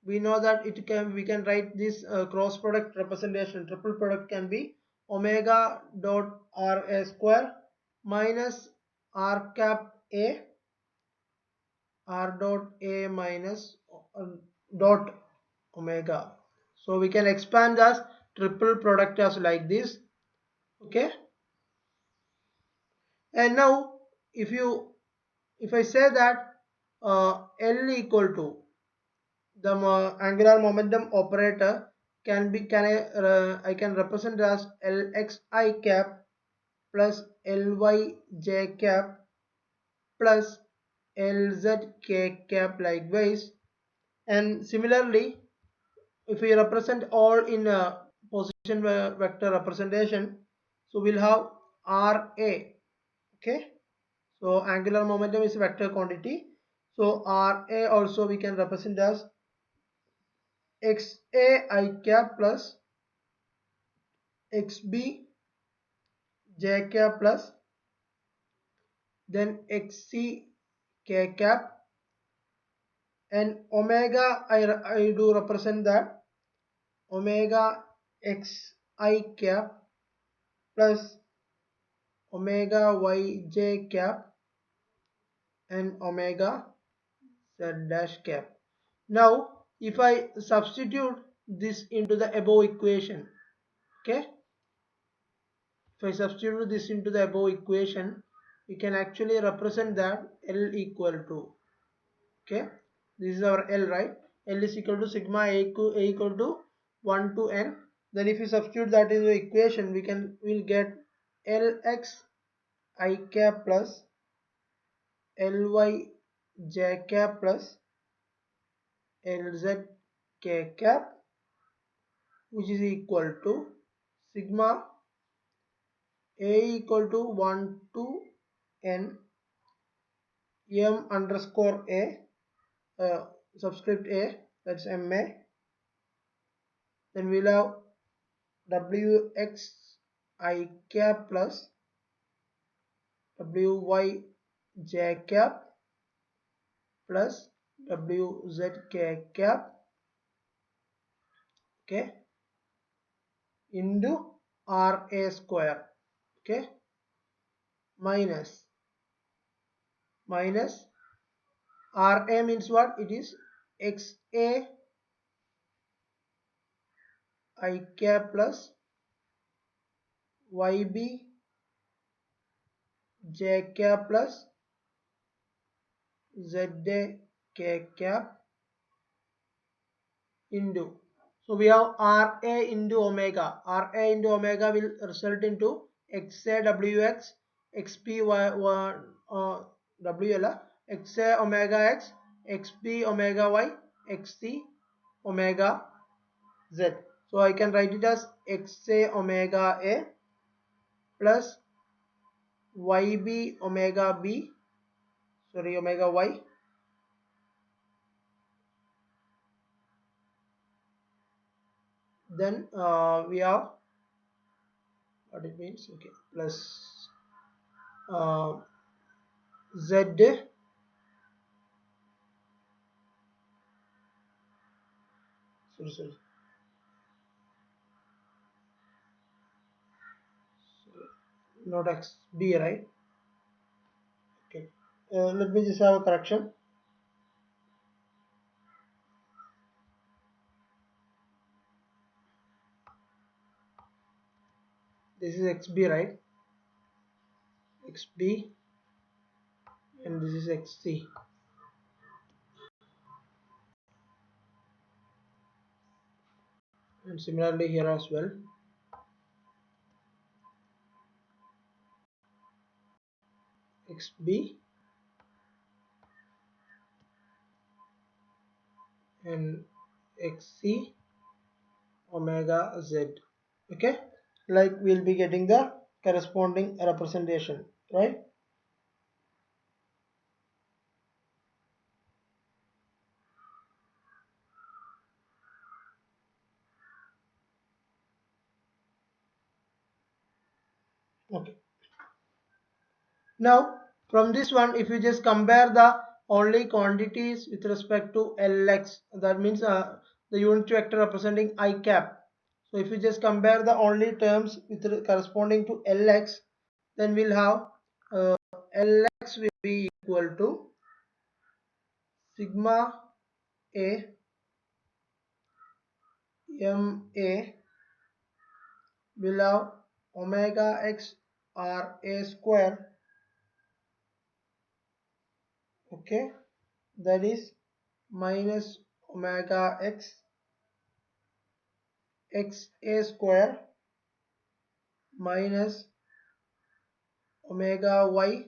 we know that we can write this cross product representation. Triple product can be omega dot RA square minus R cap A, R dot A minus dot omega. So we can expand as triple product as like this. Okay, and now if I say that L equal to the angular momentum operator I can represent as Lxi cap plus Lyj cap plus Lz k cap likewise. And similarly, if we represent all in a position vector representation, so we'll have Ra. Okay, so angular momentum is a vector quantity, so Ra also we can represent as Xa I cap plus Xb j cap plus then Xc k cap, and omega I do represent that omega Xi cap plus omega Yj cap and omega Z dash cap. Now if I substitute this into the above equation, okay, if I substitute this into the above equation, we can actually represent that L equal to, okay, this is our L, right? L is equal to sigma A equal to 1 to n. Then if you substitute that in the equation, we'll get Lx I cap plus Ly j cap plus Lz k cap, which is equal to sigma A equal to 1 to n m underscore A, subscript A, that's ma. Then we'll have Wx I cap plus Wy j cap plus Wz k cap, okay, into Ra square, okay, minus Ra means what? It is Xa I cap plus Yb j cap plus Za k cap into, so we have Ra into omega. Ra into omega will result into Xa Wx Xp W Xa omega X Xp omega Y Xc omega Z. So I can write it as Xa omega A plus Yb omega B, sorry, omega Y, then we have what it means, okay, plus Z, sorry, not XB, right? Okay, let me just have a correction. this is xb, right? xb, and this is xc. And similarly here as well, xb and xc omega z. Okay, like we'll be getting the corresponding representation, right? Okay, now from this one, if you just compare the only quantities with respect to Lx, that means the unit vector representing I cap. So if you just compare the only terms with corresponding to Lx, then we'll have Lx will be equal to sigma A ma will have omega x r a square. Okay, that is minus omega x x a square minus omega y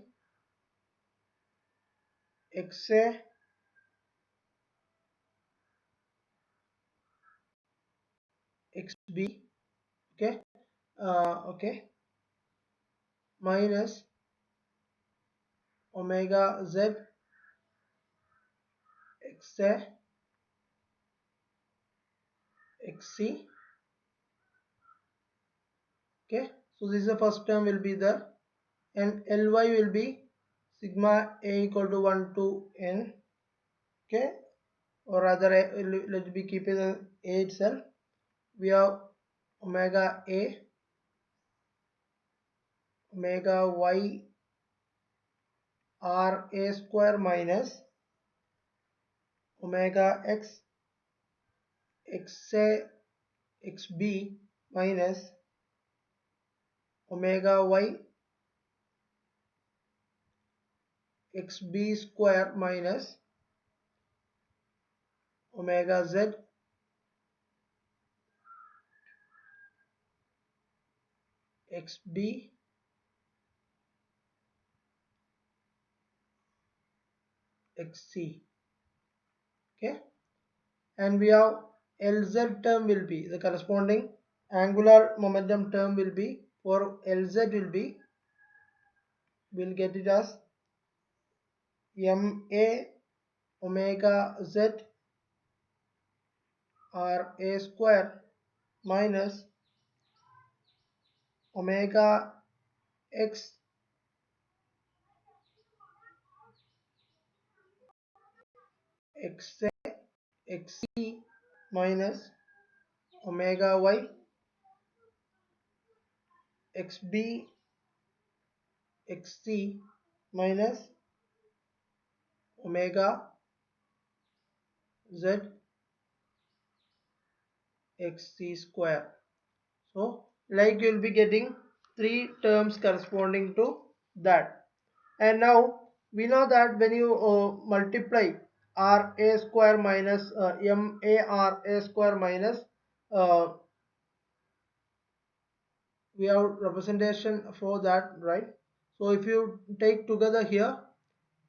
x a x b. Okay, okay, minus omega z x a x c. Okay, so this is the first term will be there, and ly will be sigma a equal to 1 to n. Okay, or rather let me keep it a itself. We have omega a omega y r a square minus omega x x a x b minus omega y x b square minus omega z x b x c. Okay, and we have Lz term will be the corresponding angular momentum term will be for Lz will be, we'll get it as ma omega z r a square minus omega x x a x c minus omega y x b x c minus omega z x c square. So like you'll be getting three terms corresponding to that. And now we know that when you multiply r a square minus m a r a square minus, uh, we have representation for that, right? So if you take together here,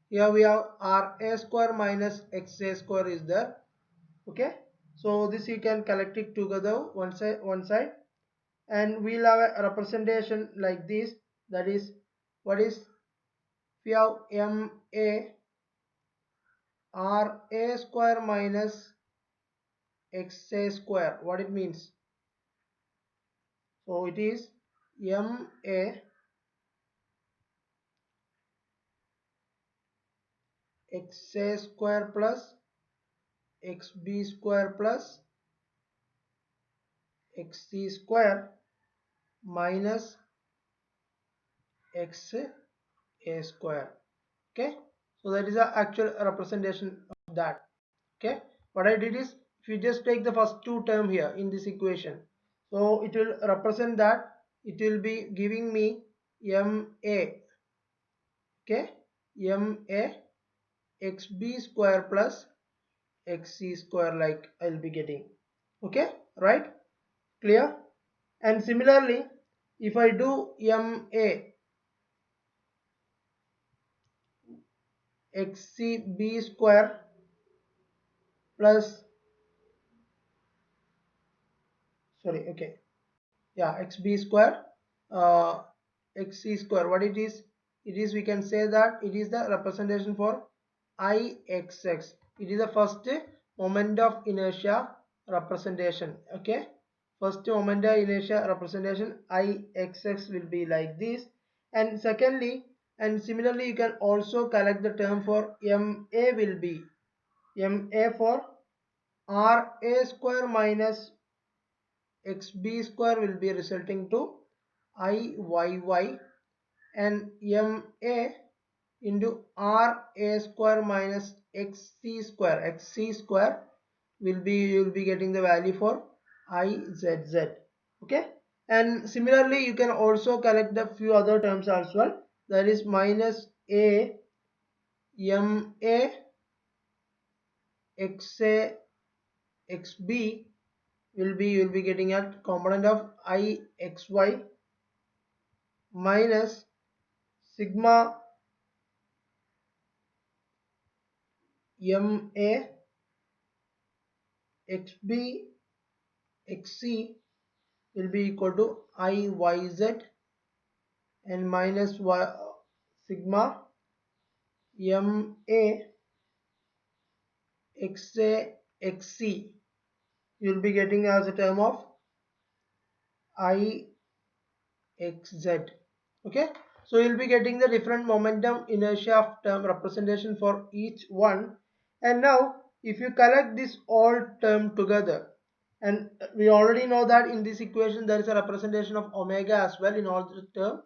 here we have r a square minus x a square is there. Okay, so this you can collect it together one side, and we'll have a representation like this. That is, what is, we have m a r a square minus x a square. What it means? So it is m a x a square plus x b square plus x c square minus x a square. Okay, so that is the actual representation of that. Okay, what I did is, if you just take the first two term here in this equation, so it will represent that it will be giving me ma, okay, ma xb square plus xc square, like I'll be getting. Okay, right? Clear? And similarly, if I do ma xcb square plus, sorry, okay, yeah, xb square uh, xc square, what it is, we can say that it is the representation for ixx. It is the first moment of inertia representation. Okay, first moment of inertia representation ixx will be like this. And secondly, and similarly, you can also collect the term for ma will be ma for ra square minus xb square will be resulting to iyy, and ma into ra square minus xc square will be, you will be getting the value for izz. Okay, and similarly you can also collect the few other terms as well, that is minus a ma xa xb will be, you will be getting a component of ixy minus sigma ma xb xc will be equal to iyz and minus sigma ma xa xc, you will be getting as a term of ixz. Okay, so you'll be getting the different momentum inertia of term representation for each one. And now if you collect this all term together, and we already know that in this equation there is a representation of omega as well in all the term.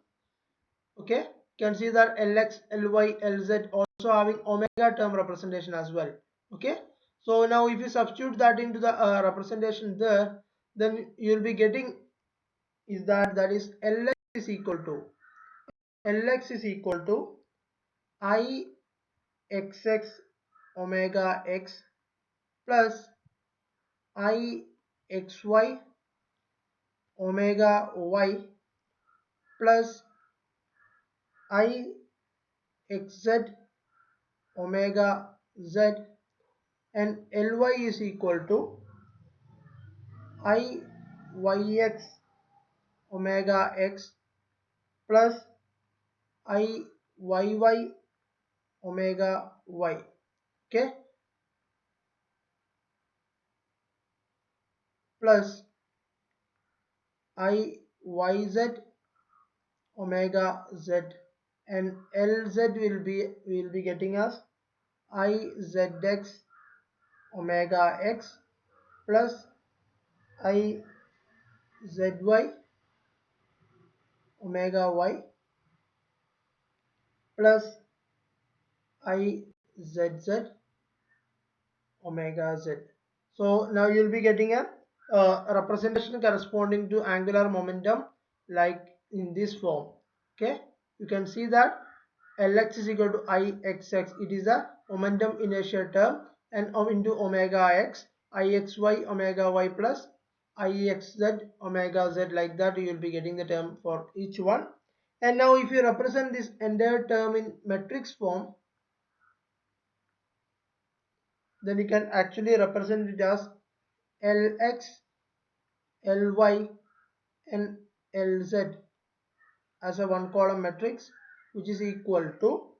Okay, you can see that lx, ly, lz also having omega term representation as well. Okay, so now if you substitute that into the representation there, then you'll be getting is that, that is lx is equal to I xx omega x plus I xy omega y plus I xz omega z, and ly is equal to I yx omega x plus I yy omega y. Okay, plus I yz omega z, and lz will be getting us izx omega x plus izy omega y plus izz omega z. So now you'll be getting a representation corresponding to angular momentum like in this form. Okay, you can see that Lx is equal to Ixx, it is a momentum inertia term, and into omega x, Ixy omega y plus Ixz omega z, like that you will be getting the term for each one. And now if you represent this entire term in matrix form, then you can actually represent it as Lx, Ly and Lz as a one column matrix, which is equal to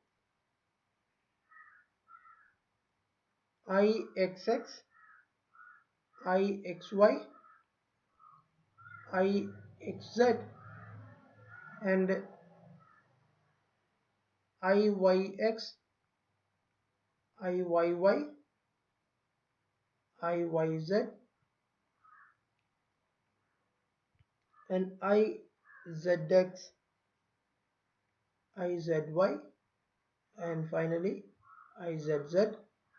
Ixx, Ixy, Ixz and Iyx, Iyy, Iyz and Izx, Izy and finally Izz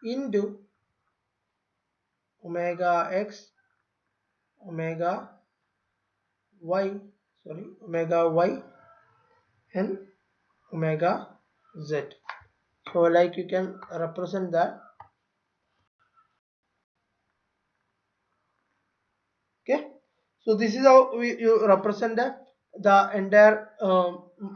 into omega x, omega y, sorry, omega y and omega z. So like you can represent that. Okay, so this is how you represent the entire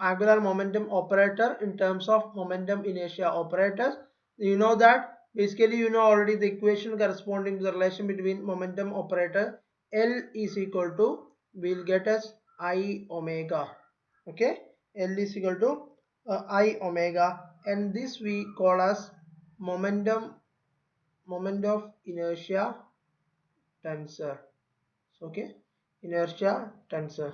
angular momentum operator in terms of momentum inertia operators. You know that basically you know already the equation corresponding to the relation between momentum operator L is equal to, we'll get as I omega. Okay, L is equal to I omega, and this we call as moment of inertia tensor. Okay, inertia tensor,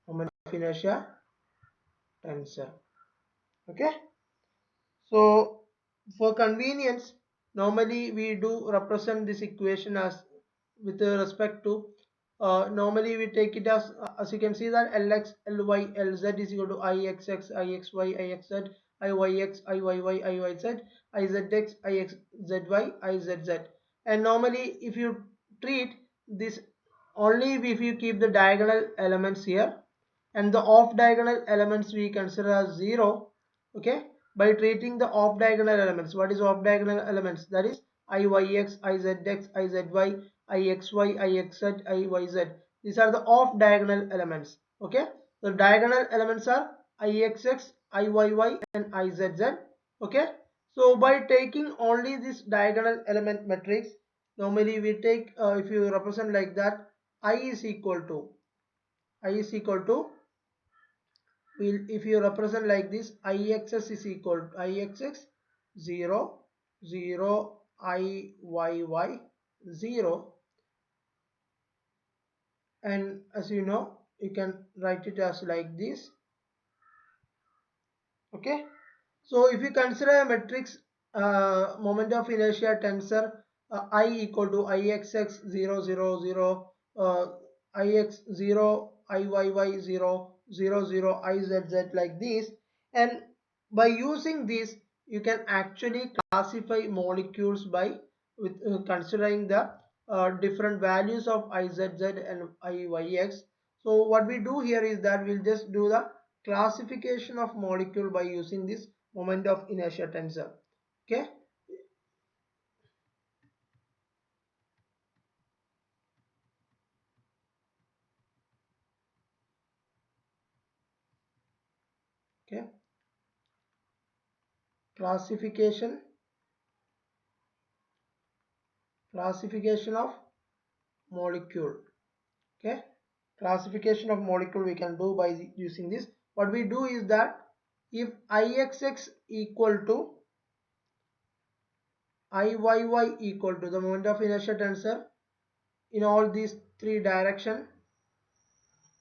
moment of inertia tensor. Okay, so for convenience, normally we do represent this equation as with respect to normally we take it as you can see that Lx Ly Lz is equal to Ixx Ixy Ixz Iyx Iyy Iyz Izx Ixzy Izz, and normally if you treat this only if you keep the diagonal elements here and the off diagonal elements we consider as 0. Okay, by treating the off diagonal elements, what is off diagonal elements? That is Iyx Izx Izy Ixy Ixz Iyz. These are the off diagonal elements. Okay, the diagonal elements are Ixx Iyy and Izz. Okay, so by taking only this diagonal element matrix, normally we take if you represent like that, I is equal to will, if you represent like this, Ixx is equal to Ixx 0 0 Iyy 0, and as you know you can write it as like this. Okay, so if you consider a matrix moment of inertia tensor I equal to Ixx 0 0 0 Ix 0 Iyy 0 0 0 Izz like this, and by using this you can actually classify molecules by with considering the different values of Izz and Iyx. So what we do here is that we'll just do the classification of molecule by using this moment of inertia tensor. Okay, okay, classification of molecule. Okay, classification of molecule we can do by using this. What we do is that if Ixx equal to Iyy equal to the moment of inertia tensor in all these three direction,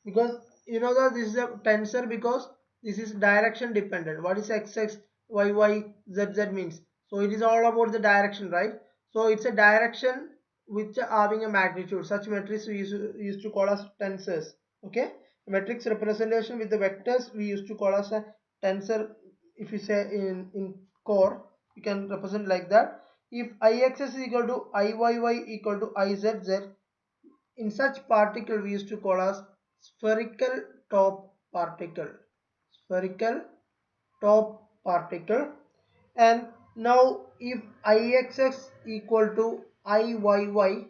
because you know that this is a tensor because this is direction dependent. What is xx yy zz means? So it is all about the direction, right? So it's a direction which having a magnitude. Such matrix we used to call as tensors. Okay, matrix representation with the vectors we used to call as a tensor. If you say in core, you can represent like that. If ix is equal to iyy equal to izz, in such particle we used to call as spherical top particle. Spherical top particle. And now if Ixx equal to Iyy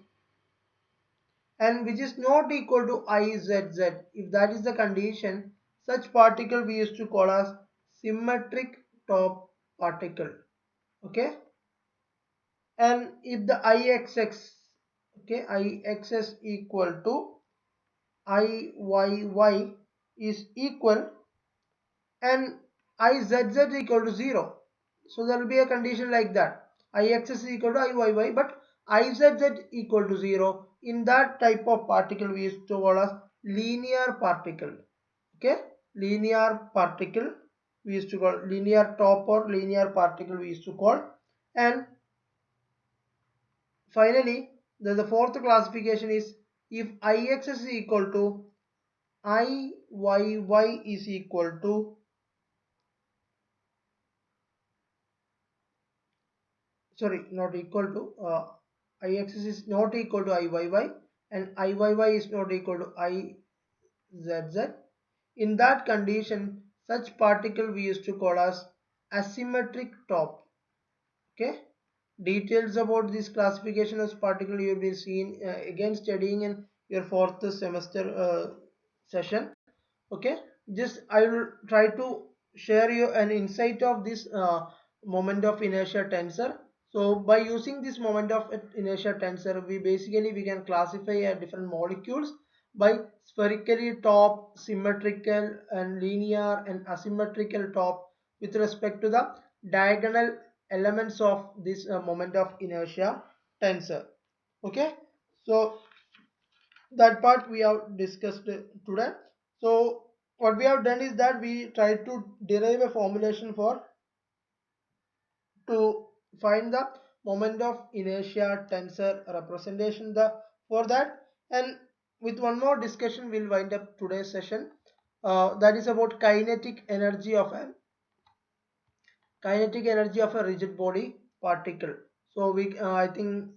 and which is not equal to Izz, if that is the condition, such particle we used to call as symmetric top particle. Okay, and if the Ixx, okay, Ixx equal to Iyy is equal and Izz equal to 0. So there will be a condition like that. Ix is equal to Iyy but Izz equal to 0. In that type of particle we used to call as linear particle. Okay, linear particle we used to call linear top or linear particle we used to call. And finally the fourth classification is if Ix is equal to Iyy is equal to, sorry, not equal to Ix is not equal to Iyy and Iyy is not equal to Izz. In that condition, such particle we used to call as asymmetric top. Okay, details about this classification of particle you will be seen again studying in your fourth semester session. Okay, just I will try to share you an insight of this moment of inertia tensor. So by using this moment of inertia tensor, we can classify different molecules by spherically top, symmetrical and linear and asymmetrical top with respect to the diagonal elements of this moment of inertia tensor. Okay, so that part we have discussed today. So what we have done is that we tried to derive a formulation for to find the moment of inertia tensor representation the for that, and with one more discussion we'll wind up today's session, that is about kinetic energy of a rigid body particle. So we I think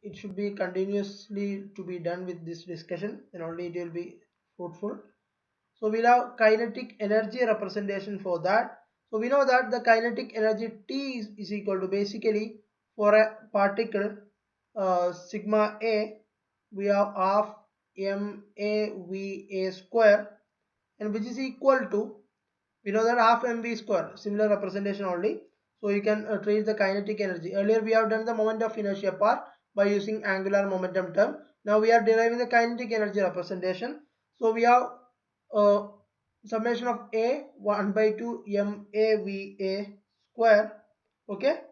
it should be continuously to be done with this discussion, then only it will be fruitful. So we'll have kinetic energy representation for that. So we know that the kinetic energy T is equal to basically for a particle sigma A, we have half MAVA square, and which is equal to, we know that half mv square, similar representation only. So you can treat the kinetic energy. Earlier we have done the moment of inertia part by using angular momentum term. Now we are deriving the kinetic energy representation. So we have uh, summation of a 1 by 2 mava square. Okay,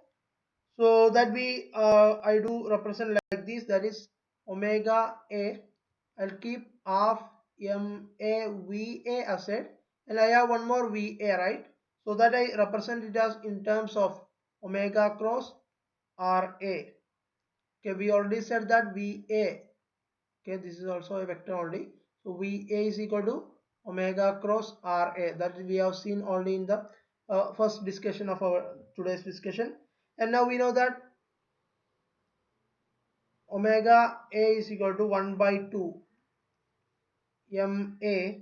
so that we I do represent like this, that is omega a. I'll keep half MAVA aside, and I have one more VA, right? So that I represent it as in terms of omega cross RA. Okay, we already said that VA. Okay, this is also a vector only. So VA is equal to omega cross RA. That we have seen only in the first discussion of our today's discussion. And now we know that omega A is equal to 1 by 2 MA.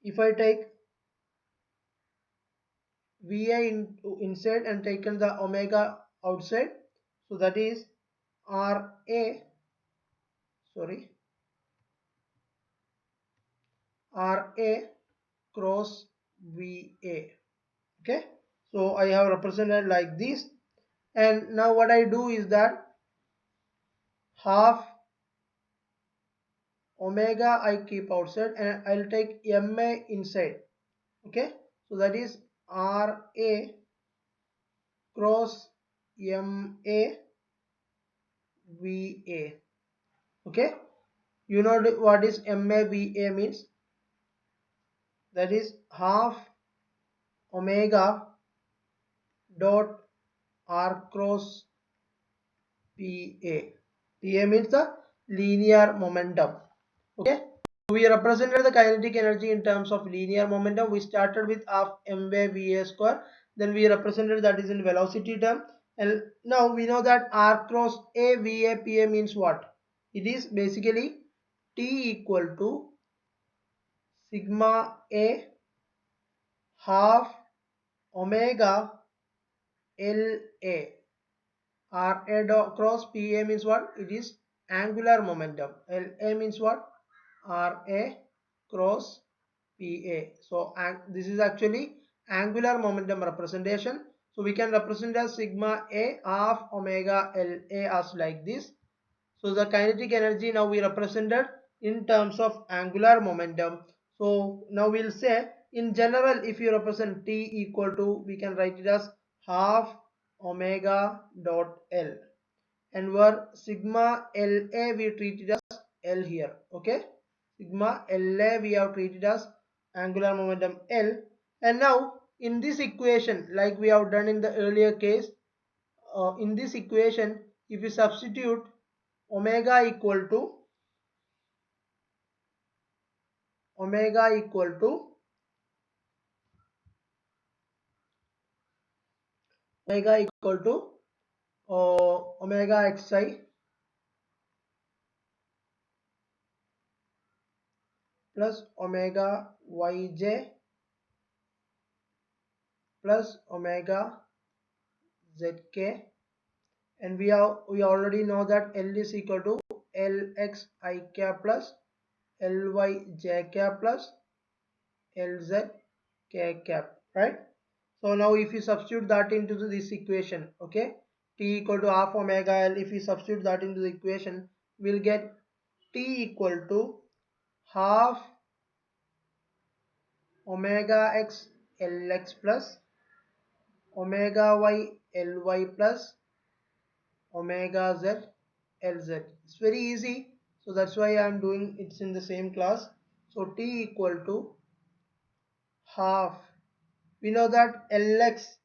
If I take VA inside and taken the omega outside, so that is RA, sorry, RA cross VA. Okay, so I have represented like this, and now what I do is that half omega I keep outside and I'll take MA inside. Okay, so that is RA cross MA VA. Okay, you know what is MAVA means? That is half omega dot r cross PA. PA means the linear momentum. Okay, so we represented the kinetic energy in terms of linear momentum. We started with half mv va square, then we represented that is in velocity term, and now we know that r cross a va pa means what? It is basically T equal to sigma a half omega LA. RA cross PA means what? It is angular momentum. LA means what? RA cross PA. So this is actually angular momentum representation. So we can represent as sigma A half omega LA as like this. So the kinetic energy now we represented in terms of angular momentum. So now we'll say in general, if you represent T equal to, we can write it as half omega dot L, and where sigma LA we treat it as L here. Okay, sigma LA we have treated as angular momentum L, and now in this equation, like we have done in the earlier case, in this equation if you substitute omega equal to omega equal to omega equal to omega xi plus omega yj plus omega zk, and we already know that L is equal to Lx I cap plus Ly j cap plus Lz k cap, right? So now if you substitute that into this equation, okay, t equal to half omega L, if we substitute that into the equation, we'll get t equal to half omega x Lx plus omega y Ly plus omega z Lz. It's very easy, so that's why I'm doing it's in the same class. So t equal to half, we know that Lx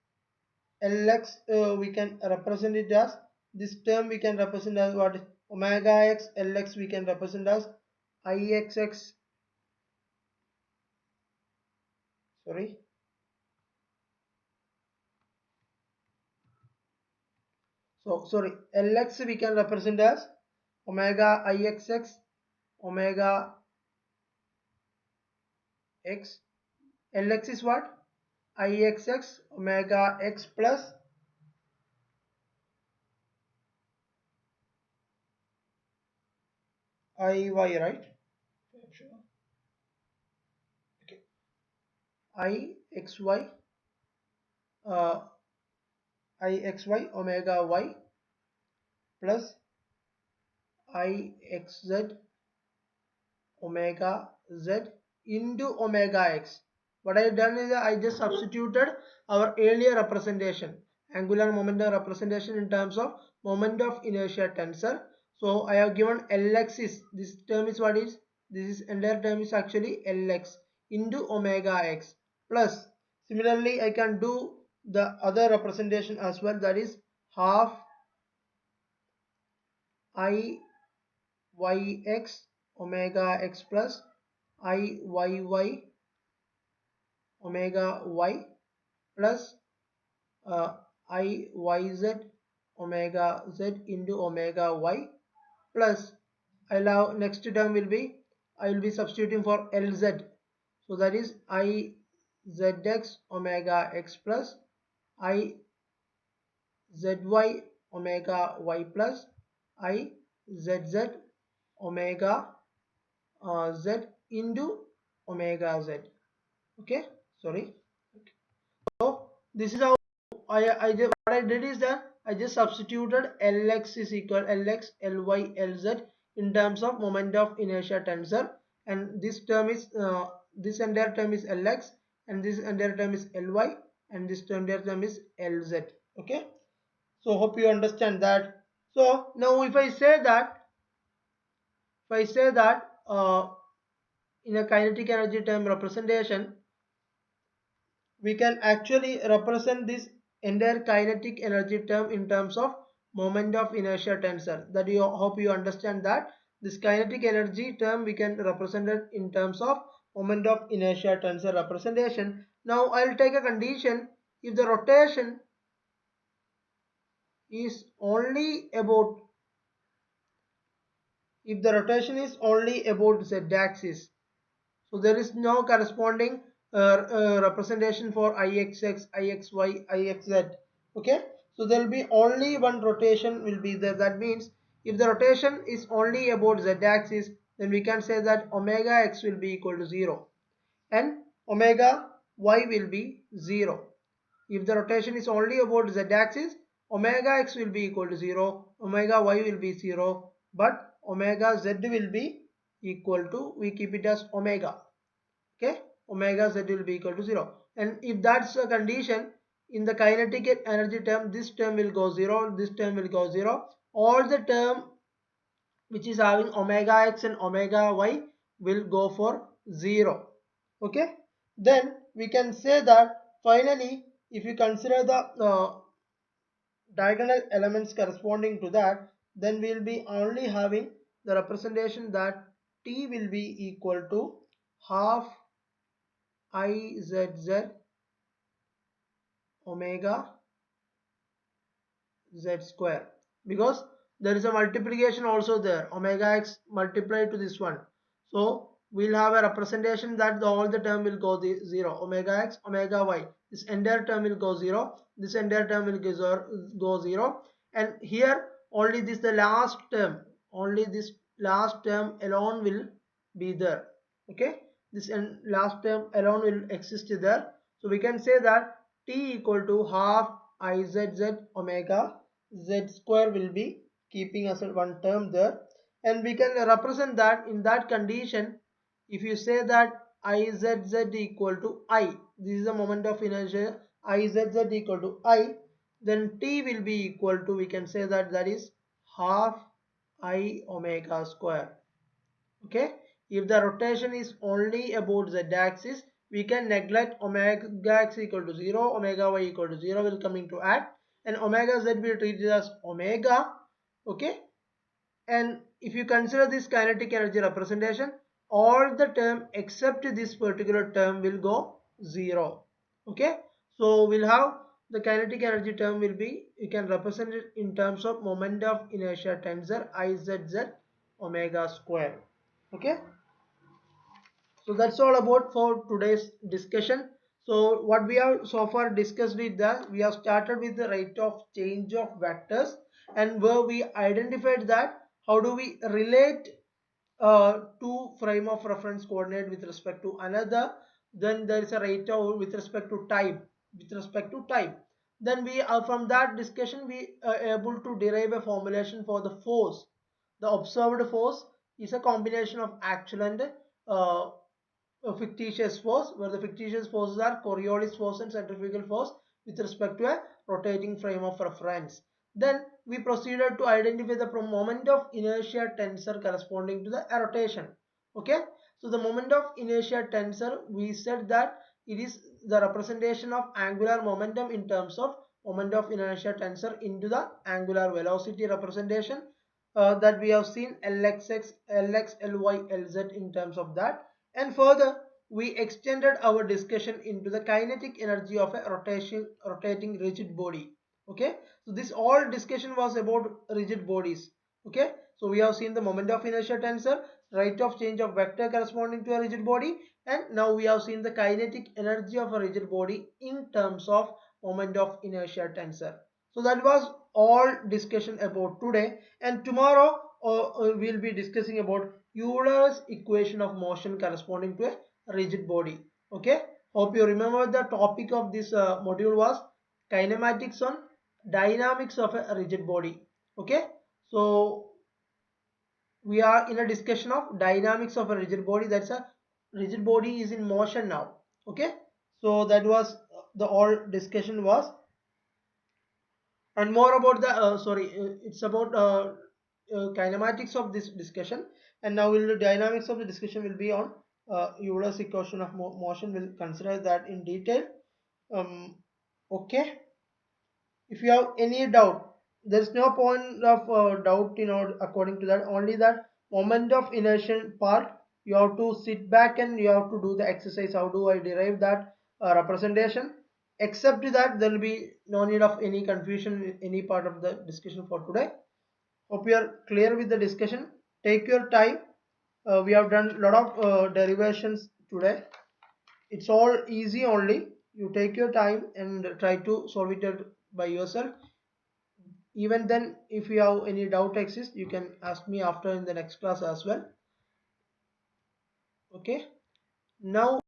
we can represent it as this term, we can represent as what, omega x Lx we can represent as Ixx, sorry, so sorry, Lx we can represent as omega Ixx omega x. Lx is what, Ixx omega x plus Iy, right? Sure. Okay. Ixy uh, Ixy omega y plus Ixz omega z into omega x. What I have done is I just substituted our earlier representation, angular momentum representation, in terms of moment of inertia tensor. So I have given Lx is, this term is what is, this is entire term is actually Lx into omega x plus, similarly I can do the other representation as well, that is half Iyx omega x plus Iyy omega y plus Iyz omega z into omega y plus, next term will be, I will be substituting for Lz, so that is Izx omega x plus Izzy omega y plus Izz omega z into omega z. Okay, sorry. So this is how what I did is that I just substituted Lx is equal Lx Ly Lz in terms of moment of inertia tensor, and this term is this entire term is Lx, and this entire term is Ly, and this entire term is Lz. Okay, so hope you understand that. So now if I say that, in a kinetic energy term representation, we can actually represent this entire kinetic energy term in terms of moment of inertia tensor. That you hope you understand that this kinetic energy term we can represent it in terms of moment of inertia tensor representation. Now I'll take a condition: if the rotation is only about, z-axis, so there is no corresponding representation for Ixx, Ixy, Ixz. Okay, so there will be only one rotation will be there. That means if the rotation is only about z-axis, then we can say that omega x will be equal to 0 and omega y will be 0. If the rotation is only about z-axis, omega x will be equal to 0, omega y will be 0, but omega z will be equal to, we keep it as omega. Okay, omega z will be equal to 0, and if that's a condition, in the kinetic energy term, this term will go 0, this term will go 0, all the term which is having omega x and omega y will go for 0. Okay, then we can say that finally, if you consider the diagonal elements corresponding to that, then we will be only having the representation that t will be equal to half Izz omega z square, because there is a multiplication also there, omega x multiplied to this one. So we'll have a representation that all the term will go 0, omega x, omega y. This entire term will go 0, this entire term will go 0, and here only this the last term, only this last term alone will be there. Okay, this last term alone will exist there. So we can say that t equal to half izz omega z square will be keeping as one term there, and we can represent that in that condition. If you say that izz equal to I, this is the moment of inertia, izz equal to I, then t will be equal to, we can say that that is half I omega square. Okay, if the rotation is only about z axis, we can neglect omega x equal to 0, omega y equal to 0 will come into act, and omega z will treat it as omega. Okay, and if you consider this kinetic energy representation, all the term except this particular term will go 0. Okay, so we'll have the kinetic energy term will be, you can represent it in terms of moment of inertia tensor izz omega square. Okay, so that's all about for today's discussion. So what we have so far discussed is that we have started with the rate of change of vectors, and where we identified that how do we relate two frame of reference coordinate with respect to another. Then there is a rate of with respect to time, with respect to time. Then we from that discussion we are able to derive a formulation for the force. The observed force is a combination of actual and a fictitious force, where the fictitious forces are Coriolis force and centrifugal force with respect to a rotating frame of reference. Then we proceeded to identify the moment of inertia tensor corresponding to the rotation. Okay, so the moment of inertia tensor, we said that it is the representation of angular momentum in terms of moment of inertia tensor into the angular velocity representation, that we have seen lxx, lx, ly, lz in terms of that. And further, we extended our discussion into the kinetic energy of a rotating rigid body. Okay, so this all discussion was about rigid bodies. Okay, so we have seen the moment of inertia tensor, rate of change of vector corresponding to a rigid body, and now we have seen the kinetic energy of a rigid body in terms of moment of inertia tensor. So that was all discussion about today, and tomorrow we'll be discussing about Euler's equation of motion corresponding to a rigid body. Okay, hope you remember the topic of this module was kinematics on dynamics of a rigid body. Okay, so we are in a discussion of dynamics of a rigid body. That's a rigid body is in motion now. Okay, so that was the all discussion was, and more about the it's about kinematics of this discussion, and now will the dynamics of the discussion will be on Euler's equation of motion. We'll consider that in detail. Okay, if you have any doubt, there's no point of doubt in order according to that, only that moment of inertia part you have to sit back and you have to do the exercise, how do I derive that representation. Except that there will be no need of any confusion in any part of the discussion for today. Hope you are clear with the discussion. Take your time. We have done a lot of derivations today. It's all easy only. You take your time and try to solve it by yourself. Even then, if you have any doubt exists, you can ask me after in the next class as well. Okay, now